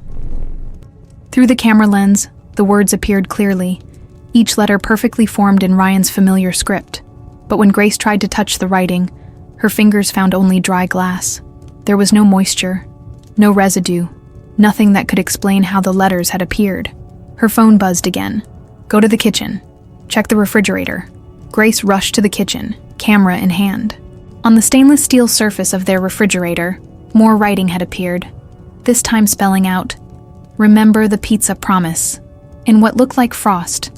Through the camera lens, the words appeared clearly, each letter perfectly formed in Ryan's familiar script. But when Grace tried to touch the writing, her fingers found only dry glass. There was no moisture, no residue, nothing that could explain how the letters had appeared. Her phone buzzed again. "Go to the kitchen. Check the refrigerator." Grace rushed to the kitchen, camera in hand. On the stainless steel surface of their refrigerator, more writing had appeared, this time spelling out, "Remember the pizza promise," in what looked like frost.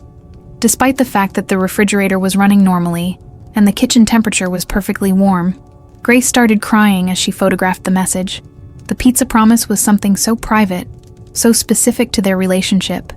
Despite the fact that the refrigerator was running normally and the kitchen temperature was perfectly warm, Grace started crying as she photographed the message. The pizza promise was something so private, so specific to their relationship,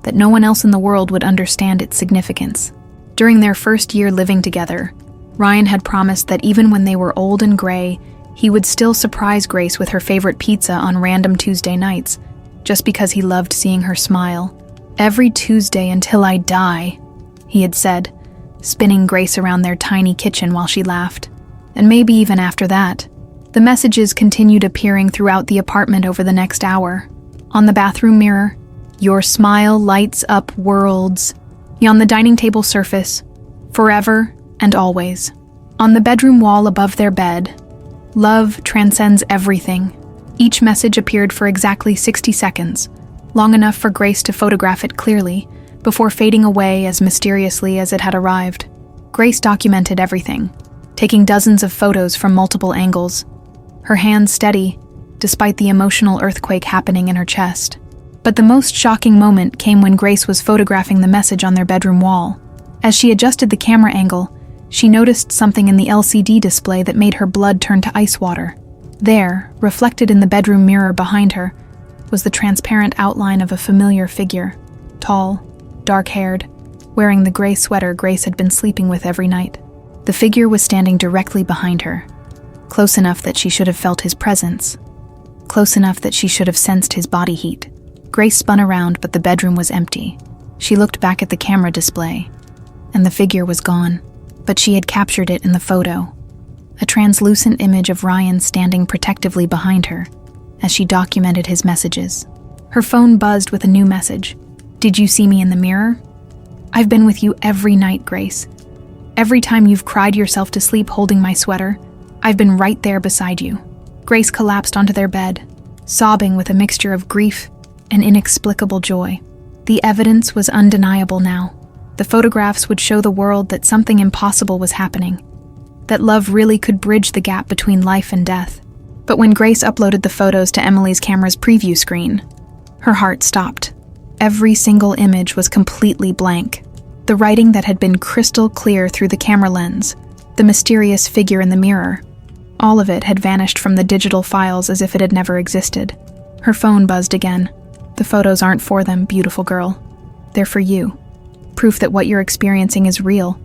that no one else in the world would understand its significance. During their first year living together, Ryan had promised that even when they were old and gray, he would still surprise Grace with her favorite pizza on random Tuesday nights, just because he loved seeing her smile. "Every Tuesday until I die," he had said, spinning Grace around their tiny kitchen while she laughed. And maybe even after that. The messages continued appearing throughout the apartment over the next hour. On the bathroom mirror, "Your smile lights up worlds." On the dining table surface, "Forever and always." On the bedroom wall above their bed, "Love transcends everything." Each message appeared for exactly 60 seconds, long enough for Grace to photograph it clearly, before fading away as mysteriously as it had arrived. Grace documented everything, taking dozens of photos from multiple angles, her hands steady, despite the emotional earthquake happening in her chest. But the most shocking moment came when Grace was photographing the message on their bedroom wall. As she adjusted the camera angle, she noticed something in the LCD display that made her blood turn to ice water. There, reflected in the bedroom mirror behind her, was the transparent outline of a familiar figure, tall, dark-haired, wearing the gray sweater Grace had been sleeping with every night. The figure was standing directly behind her, close enough that she should have felt his presence, close enough that she should have sensed his body heat. Grace spun around, but the bedroom was empty. She looked back at the camera display, and the figure was gone, but she had captured it in the photo, a translucent image of Ryan standing protectively behind her as she documented his messages. Her phone buzzed with a new message. "Did you see me in the mirror? I've been with you every night, Grace. Every time you've cried yourself to sleep holding my sweater, I've been right there beside you." Grace collapsed onto their bed, sobbing with a mixture of grief and inexplicable joy. The evidence was undeniable now. The photographs would show the world that something impossible was happening, that love really could bridge the gap between life and death. But when Grace uploaded the photos to Emily's camera's preview screen, her heart stopped. Every single image was completely blank. The writing that had been crystal clear through the camera lens, the mysterious figure in the mirror, all of it had vanished from the digital files as if it had never existed. Her phone buzzed again. "The photos aren't for them, beautiful girl. They're for you. Proof that what you're experiencing is real,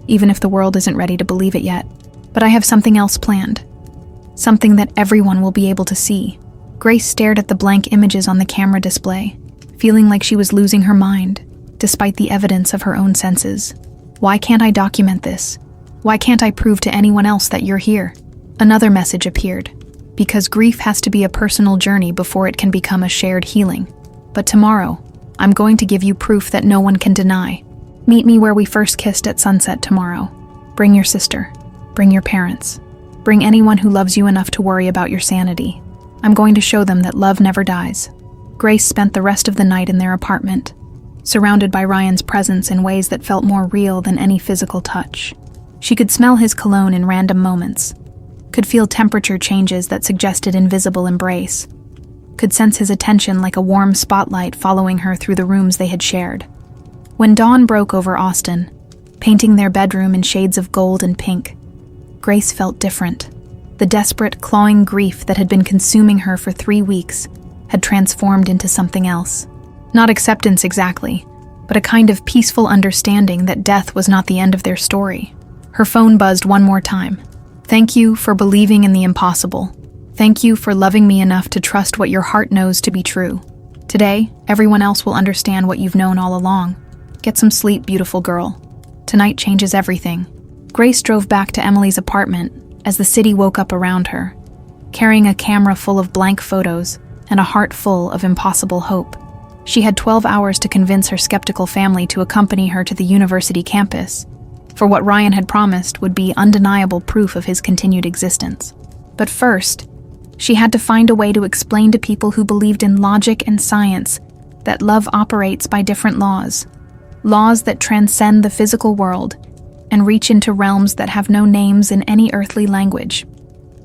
even if the world isn't ready to believe it yet. But I have something else planned. Something that everyone will be able to see." Grace stared at the blank images on the camera display, feeling like she was losing her mind, despite the evidence of her own senses. "Why can't I document this? Why can't I prove to anyone else that you're here?" Another message appeared. "Because grief has to be a personal journey before it can become a shared healing. But tomorrow, I'm going to give you proof that no one can deny. Meet me where we first kissed at sunset tomorrow. Bring your sister. Bring your parents. Bring anyone who loves you enough to worry about your sanity. I'm going to show them that love never dies." Grace spent the rest of the night in their apartment, surrounded by Ryan's presence in ways that felt more real than any physical touch. She could smell his cologne in random moments, could feel temperature changes that suggested invisible embrace, could sense his attention like a warm spotlight following her through the rooms they had shared. When dawn broke over Austin, painting their bedroom in shades of gold and pink, Grace felt different. The desperate, clawing grief that had been consuming her for 3 weeks had transformed into something else. Not acceptance exactly, but a kind of peaceful understanding that death was not the end of their story. Her phone buzzed one more time. "Thank you for believing in the impossible. Thank you for loving me enough to trust what your heart knows to be true. Today, everyone else will understand what you've known all along. Get some sleep, beautiful girl. Tonight changes everything." Grace drove back to Emily's apartment, as the city woke up around her, carrying a camera full of blank photos and a heart full of impossible hope. She had 12 hours to convince her skeptical family to accompany her to the university campus, for what Ryan had promised would be undeniable proof of his continued existence. But first, she had to find a way to explain to people who believed in logic and science that love operates by different laws that transcend the physical world and reach into realms that have no names in any earthly language.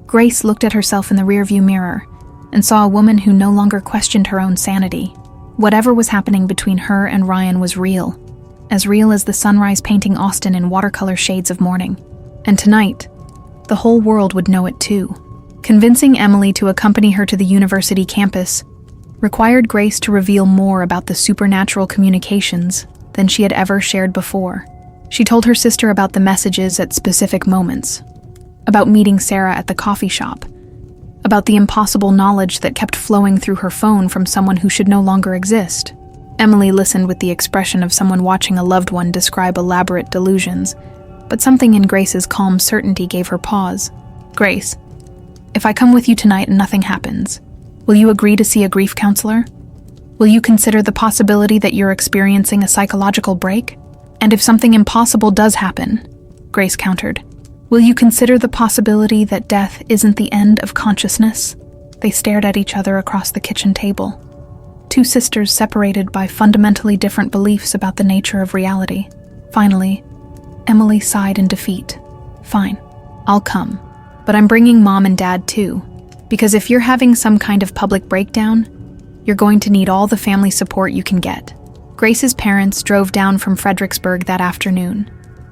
Grace looked at herself in the rearview mirror and saw a woman who no longer questioned her own sanity. Whatever was happening between her and Ryan was real as the sunrise painting Austin in watercolor shades of morning. And tonight, the whole world would know it too. Convincing Emily to accompany her to the university campus required Grace to reveal more about the supernatural communications than she had ever shared before. She told her sister about the messages at specific moments, about meeting Sarah at the coffee shop, about the impossible knowledge that kept flowing through her phone from someone who should no longer exist. Emily listened with the expression of someone watching a loved one describe elaborate delusions, but something in Grace's calm certainty gave her pause. "Grace, if I come with you tonight and nothing happens, will you agree to see a grief counselor? Will you consider the possibility that you're experiencing a psychological break? And if something impossible does happen," Grace countered, "will you consider the possibility that death isn't the end of consciousness?" They stared at each other across the kitchen table. Two sisters separated by fundamentally different beliefs about the nature of reality. Finally, Emily sighed in defeat. "Fine, I'll come. But I'm bringing Mom and Dad too, because if you're having some kind of public breakdown, you're going to need all the family support you can get." Grace's parents drove down from Fredericksburg that afternoon,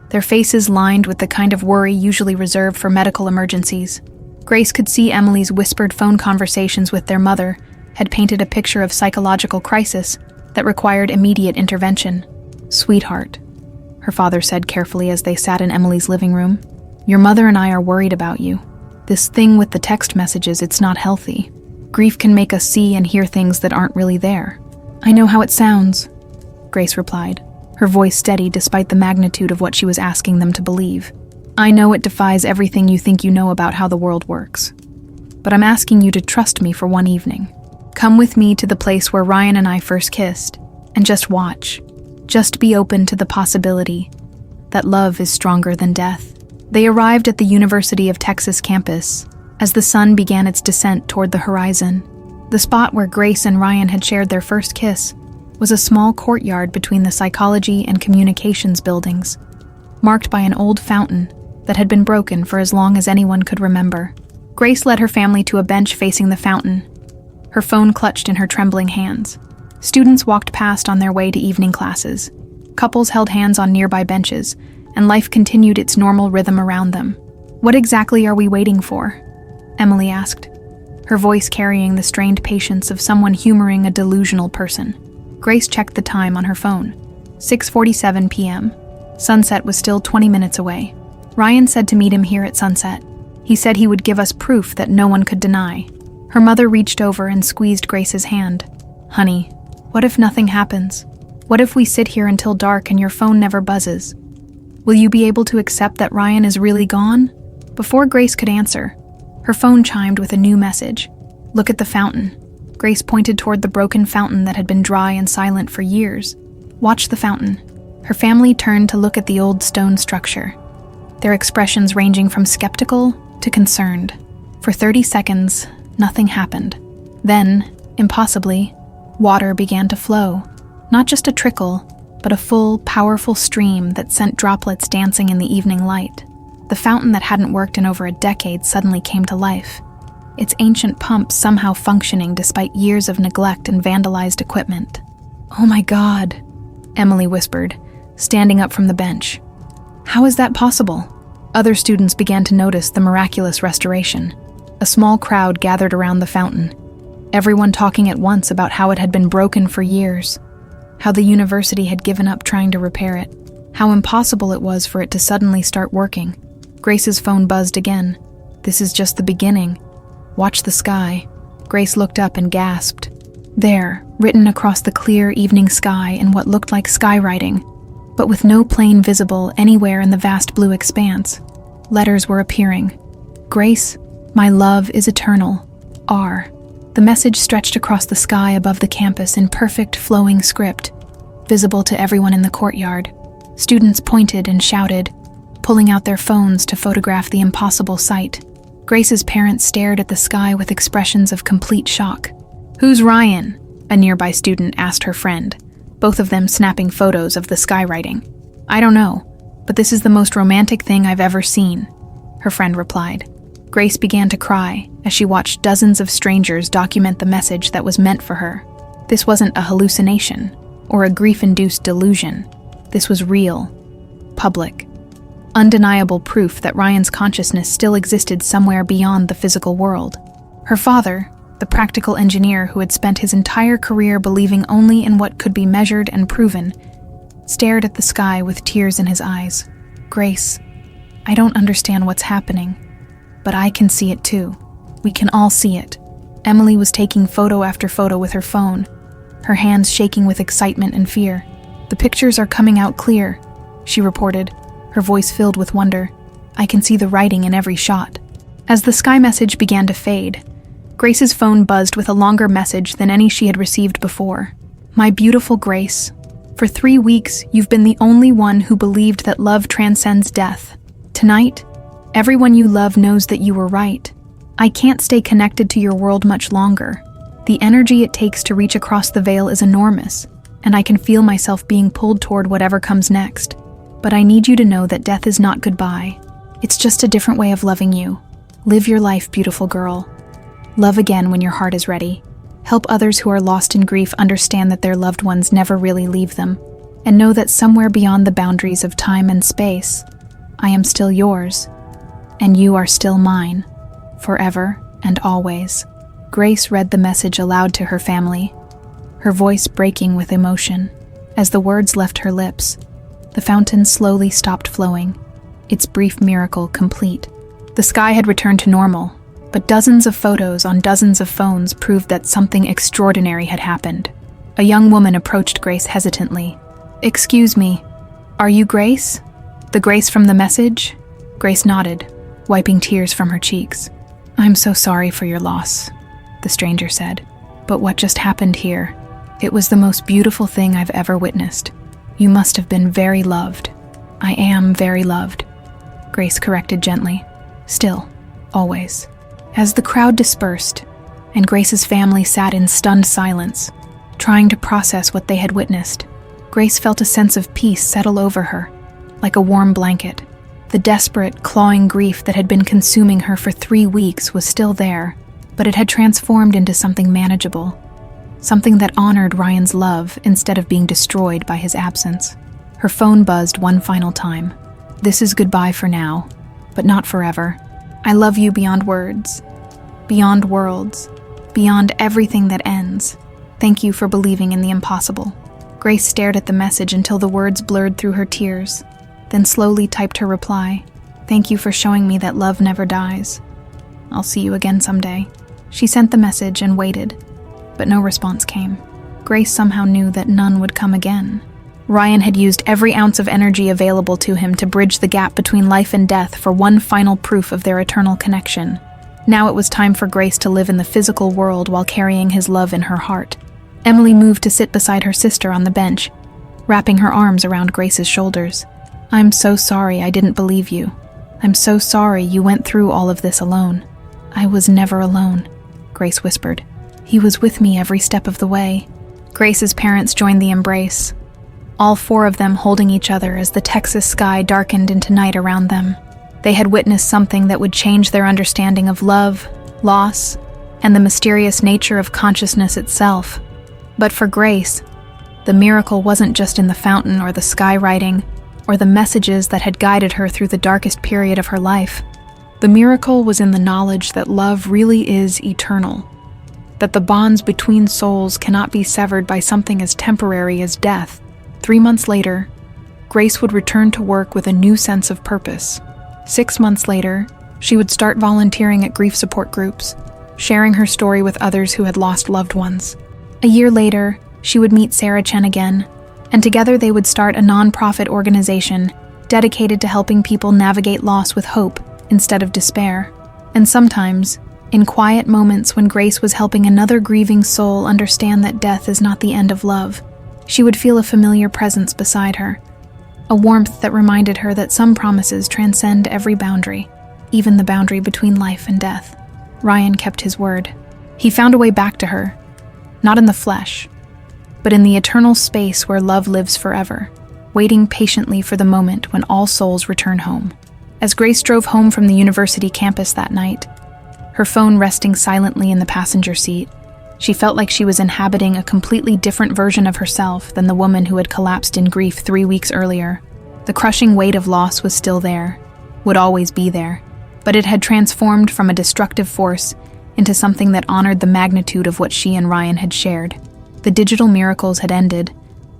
their faces lined with the kind of worry usually reserved for medical emergencies. Grace could see Emily's whispered phone conversations with their mother had painted a picture of psychological crisis that required immediate intervention. "Sweetheart," her father said carefully as they sat in Emily's living room, "your mother and I are worried about you. This thing with the text messages, it's not healthy. Grief can make us see and hear things that aren't really there." "I know how it sounds," Grace replied, her voice steady despite the magnitude of what she was asking them to believe. "I know it defies everything you think you know about how the world works. But I'm asking you to trust me for one evening. Come with me to the place where Ryan and I first kissed, and just watch. Just be open to the possibility that love is stronger than death." They arrived at the University of Texas campus as the sun began its descent toward the horizon. The spot where Grace and Ryan had shared their first kiss was a small courtyard between the psychology and communications buildings, marked by an old fountain that had been broken for as long as anyone could remember. Grace led her family to a bench facing the fountain, her phone clutched in her trembling hands. Students walked past on their way to evening classes. Couples held hands on nearby benches, and life continued its normal rhythm around them. "What exactly are we waiting for?" Emily asked, her voice carrying the strained patience of someone humoring a delusional person. Grace checked the time on her phone. 6:47 p.m. Sunset was still 20 minutes away. Ryan said to meet him here at sunset. He said he would give us proof that no one could deny. Her mother reached over and squeezed Grace's hand. "Honey, what if nothing happens? What if we sit here until dark and your phone never buzzes? Will you be able to accept that Ryan is really gone?" Before Grace could answer, her phone chimed with a new message. "Look at the fountain." Grace pointed toward the broken fountain that had been dry and silent for years. "Watch the fountain." Her family turned to look at the old stone structure, their expressions ranging from skeptical to concerned. For 30 seconds, nothing happened. Then, impossibly, water began to flow. Not just a trickle, but a full, powerful stream that sent droplets dancing in the evening light. The fountain that hadn't worked in over a decade suddenly came to life, its ancient pump somehow functioning despite years of neglect and vandalized equipment. "Oh my God," Emily whispered, standing up from the bench. "How is that possible?" Other students began to notice the miraculous restoration. A small crowd gathered around the fountain, everyone talking at once about how it had been broken for years, how the university had given up trying to repair it, how impossible it was for it to suddenly start working. Grace's phone buzzed again. "This is just the beginning. Watch the sky." Grace looked up and gasped. There, written across the clear evening sky in what looked like skywriting, but with no plane visible anywhere in the vast blue expanse, letters were appearing, Grace, my love is eternal. R. The message stretched across the sky above the campus in perfect, flowing script, visible to everyone in the courtyard. Students pointed and shouted, pulling out their phones to photograph the impossible sight. Grace's parents stared at the sky with expressions of complete shock. "Who's Ryan?" a nearby student asked her friend, both of them snapping photos of the skywriting. "I don't know, but this is the most romantic thing I've ever seen," her friend replied. Grace began to cry as she watched dozens of strangers document the message that was meant for her. This wasn't a hallucination or a grief-induced delusion. This was real, public, undeniable proof that Ryan's consciousness still existed somewhere beyond the physical world. Her father, the practical engineer who had spent his entire career believing only in what could be measured and proven, stared at the sky with tears in his eyes. "Grace, I don't understand what's happening, but I can see it too. We can all see it." Emily was taking photo after photo with her phone, her hands shaking with excitement and fear. "The pictures are coming out clear," she reported, her voice filled with wonder. "I can see the writing in every shot." As the sky message began to fade, Grace's phone buzzed with a longer message than any she had received before. "My beautiful Grace, for 3 weeks you've been the only one who believed that love transcends death. Tonight, everyone you love knows that you were right. I can't stay connected to your world much longer. The energy it takes to reach across the veil is enormous, and I can feel myself being pulled toward whatever comes next. But I need you to know that death is not goodbye. It's just a different way of loving you. Live your life, beautiful girl. Love again when your heart is ready. Help others who are lost in grief understand that their loved ones never really leave them, and know that somewhere beyond the boundaries of time and space, I am still yours, and you are still mine, forever and always." Grace read the message aloud to her family, her voice breaking with emotion. As the words left her lips, the fountain slowly stopped flowing, its brief miracle complete. The sky had returned to normal, but dozens of photos on dozens of phones proved that something extraordinary had happened. A young woman approached Grace hesitantly. "Excuse me, are you Grace? The Grace from the message?" Grace nodded, wiping tears from her cheeks. "I'm so sorry for your loss," the stranger said. "But what just happened here? It was the most beautiful thing I've ever witnessed. You must have been very loved." "I am very loved," Grace corrected gently. "Still, always." As the crowd dispersed, and Grace's family sat in stunned silence, trying to process what they had witnessed, Grace felt a sense of peace settle over her, like a warm blanket. The desperate, clawing grief that had been consuming her for 3 weeks was still there, but it had transformed into something manageable, something that honored Ryan's love instead of being destroyed by his absence. Her phone buzzed one final time. "This is goodbye for now, but not forever. I love you beyond words, beyond worlds, beyond everything that ends. Thank you for believing in the impossible." Grace stared at the message until the words blurred through her tears, then slowly typed her reply. "Thank you for showing me that love never dies. I'll see you again someday." She sent the message and waited, but no response came. Grace somehow knew that none would come again. Ryan had used every ounce of energy available to him to bridge the gap between life and death for one final proof of their eternal connection. Now it was time for Grace to live in the physical world while carrying his love in her heart. Emily moved to sit beside her sister on the bench, wrapping her arms around Grace's shoulders. "I'm so sorry I didn't believe you. I'm so sorry you went through all of this alone." "I was never alone," Grace whispered. "He was with me every step of the way." Grace's parents joined the embrace, all 4 of them holding each other as the Texas sky darkened into night around them. They had witnessed something that would change their understanding of love, loss, and the mysterious nature of consciousness itself. But for Grace, the miracle wasn't just in the fountain or the skywriting, or the messages that had guided her through the darkest period of her life. The miracle was in the knowledge that love really is eternal, that the bonds between souls cannot be severed by something as temporary as death. 3 months later, Grace would return to work with a new sense of purpose. 6 months later, she would start volunteering at grief support groups, sharing her story with others who had lost loved ones. A year later, she would meet Sarah Chen again, and together they would start a non-profit organization dedicated to helping people navigate loss with hope instead of despair. And sometimes, in quiet moments when Grace was helping another grieving soul understand that death is not the end of love, she would feel a familiar presence beside her, a warmth that reminded her that some promises transcend every boundary, even the boundary between life and death. Ryan kept his word. He found a way back to her, not in the flesh, but in the eternal space where love lives forever, waiting patiently for the moment when all souls return home. As Grace drove home from the university campus that night, her phone resting silently in the passenger seat, she felt like she was inhabiting a completely different version of herself than the woman who had collapsed in grief 3 weeks earlier. The crushing weight of loss was still there, would always be there, but it had transformed from a destructive force into something that honored the magnitude of what she and Ryan had shared. The digital miracles had ended,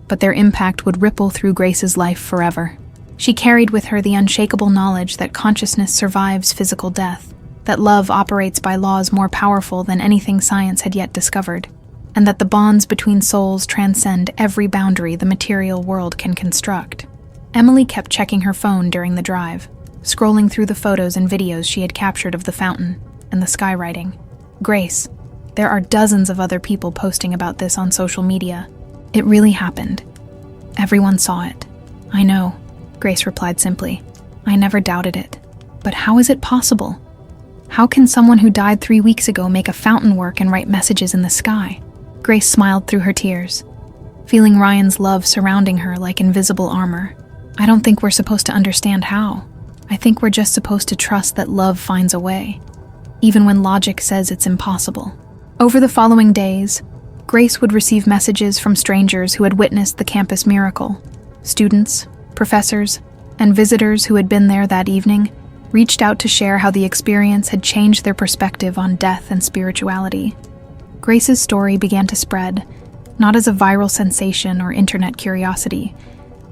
but their impact would ripple through Grace's life forever. She carried with her the unshakable knowledge that consciousness survives physical death, that love operates by laws more powerful than anything science had yet discovered, and that the bonds between souls transcend every boundary the material world can construct. Emily kept checking her phone during the drive, scrolling through the photos and videos she had captured of the fountain and the skywriting. "Grace, there are dozens of other people posting about this on social media. It really happened. Everyone saw it." "I know," Grace replied simply. "I never doubted it. But how is it possible? How can someone who died 3 weeks ago make a fountain work and write messages in the sky?" Grace smiled through her tears, feeling Ryan's love surrounding her like invisible armor. "I don't think we're supposed to understand how. I think we're just supposed to trust that love finds a way, even when logic says it's impossible." Over the following days, Grace would receive messages from strangers who had witnessed the campus miracle. Students, professors, and visitors who had been there that evening reached out to share how the experience had changed their perspective on death and spirituality. Grace's story began to spread, not as a viral sensation or internet curiosity,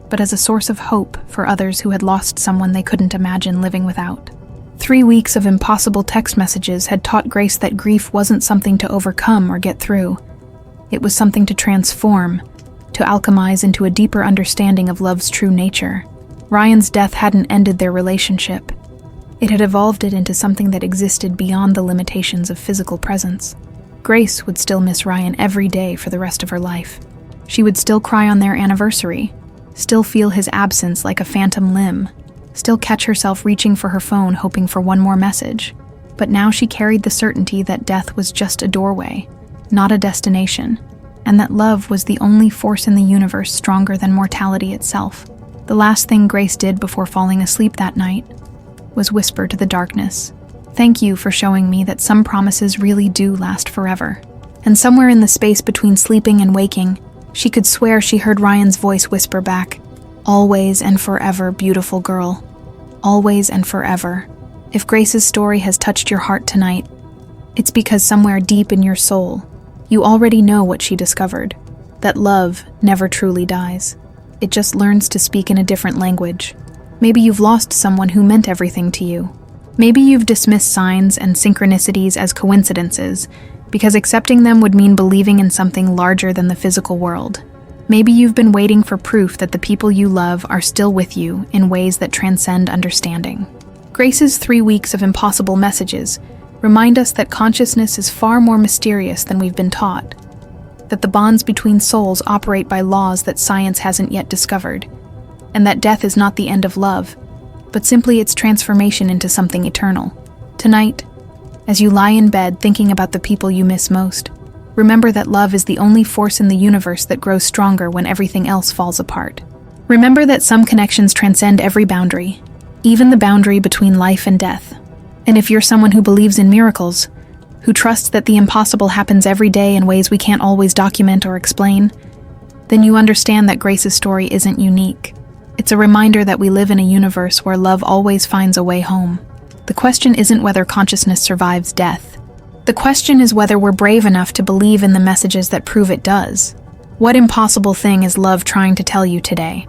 but as a source of hope for others who had lost someone they couldn't imagine living without. 3 weeks of impossible text messages had taught Grace that grief wasn't something to overcome or get through. It was something to transform, to alchemize into a deeper understanding of love's true nature. Ryan's death hadn't ended their relationship. It had evolved it into something that existed beyond the limitations of physical presence. Grace would still miss Ryan every day for the rest of her life. She would still cry on their anniversary, still feel his absence like a phantom limb, still catch herself reaching for her phone hoping for one more message. But now she carried the certainty that death was just a doorway, not a destination, and that love was the only force in the universe stronger than mortality itself. The last thing Grace did before falling asleep that night was whisper to the darkness, "Thank you for showing me that some promises really do last forever." And somewhere in the space between sleeping and waking, she could swear she heard Ryan's voice whisper back, "Always and forever, beautiful girl. Always and forever." If Grace's story has touched your heart tonight, it's because somewhere deep in your soul, you already know what she discovered, that love never truly dies. It just learns to speak in a different language. Maybe you've lost someone who meant everything to you. Maybe you've dismissed signs and synchronicities as coincidences, because accepting them would mean believing in something larger than the physical world. Maybe you've been waiting for proof that the people you love are still with you in ways that transcend understanding. Grace's 3 weeks of impossible messages remind us that consciousness is far more mysterious than we've been taught, that the bonds between souls operate by laws that science hasn't yet discovered, and that death is not the end of love, but simply its transformation into something eternal. Tonight, as you lie in bed thinking about the people you miss most, remember that love is the only force in the universe that grows stronger when everything else falls apart. Remember that some connections transcend every boundary, even the boundary between life and death. And if you're someone who believes in miracles, who trusts that the impossible happens every day in ways we can't always document or explain, then you understand that Grace's story isn't unique. It's a reminder that we live in a universe where love always finds a way home. The question isn't whether consciousness survives death. The question is whether we're brave enough to believe in the messages that prove it does. What impossible thing is love trying to tell you today?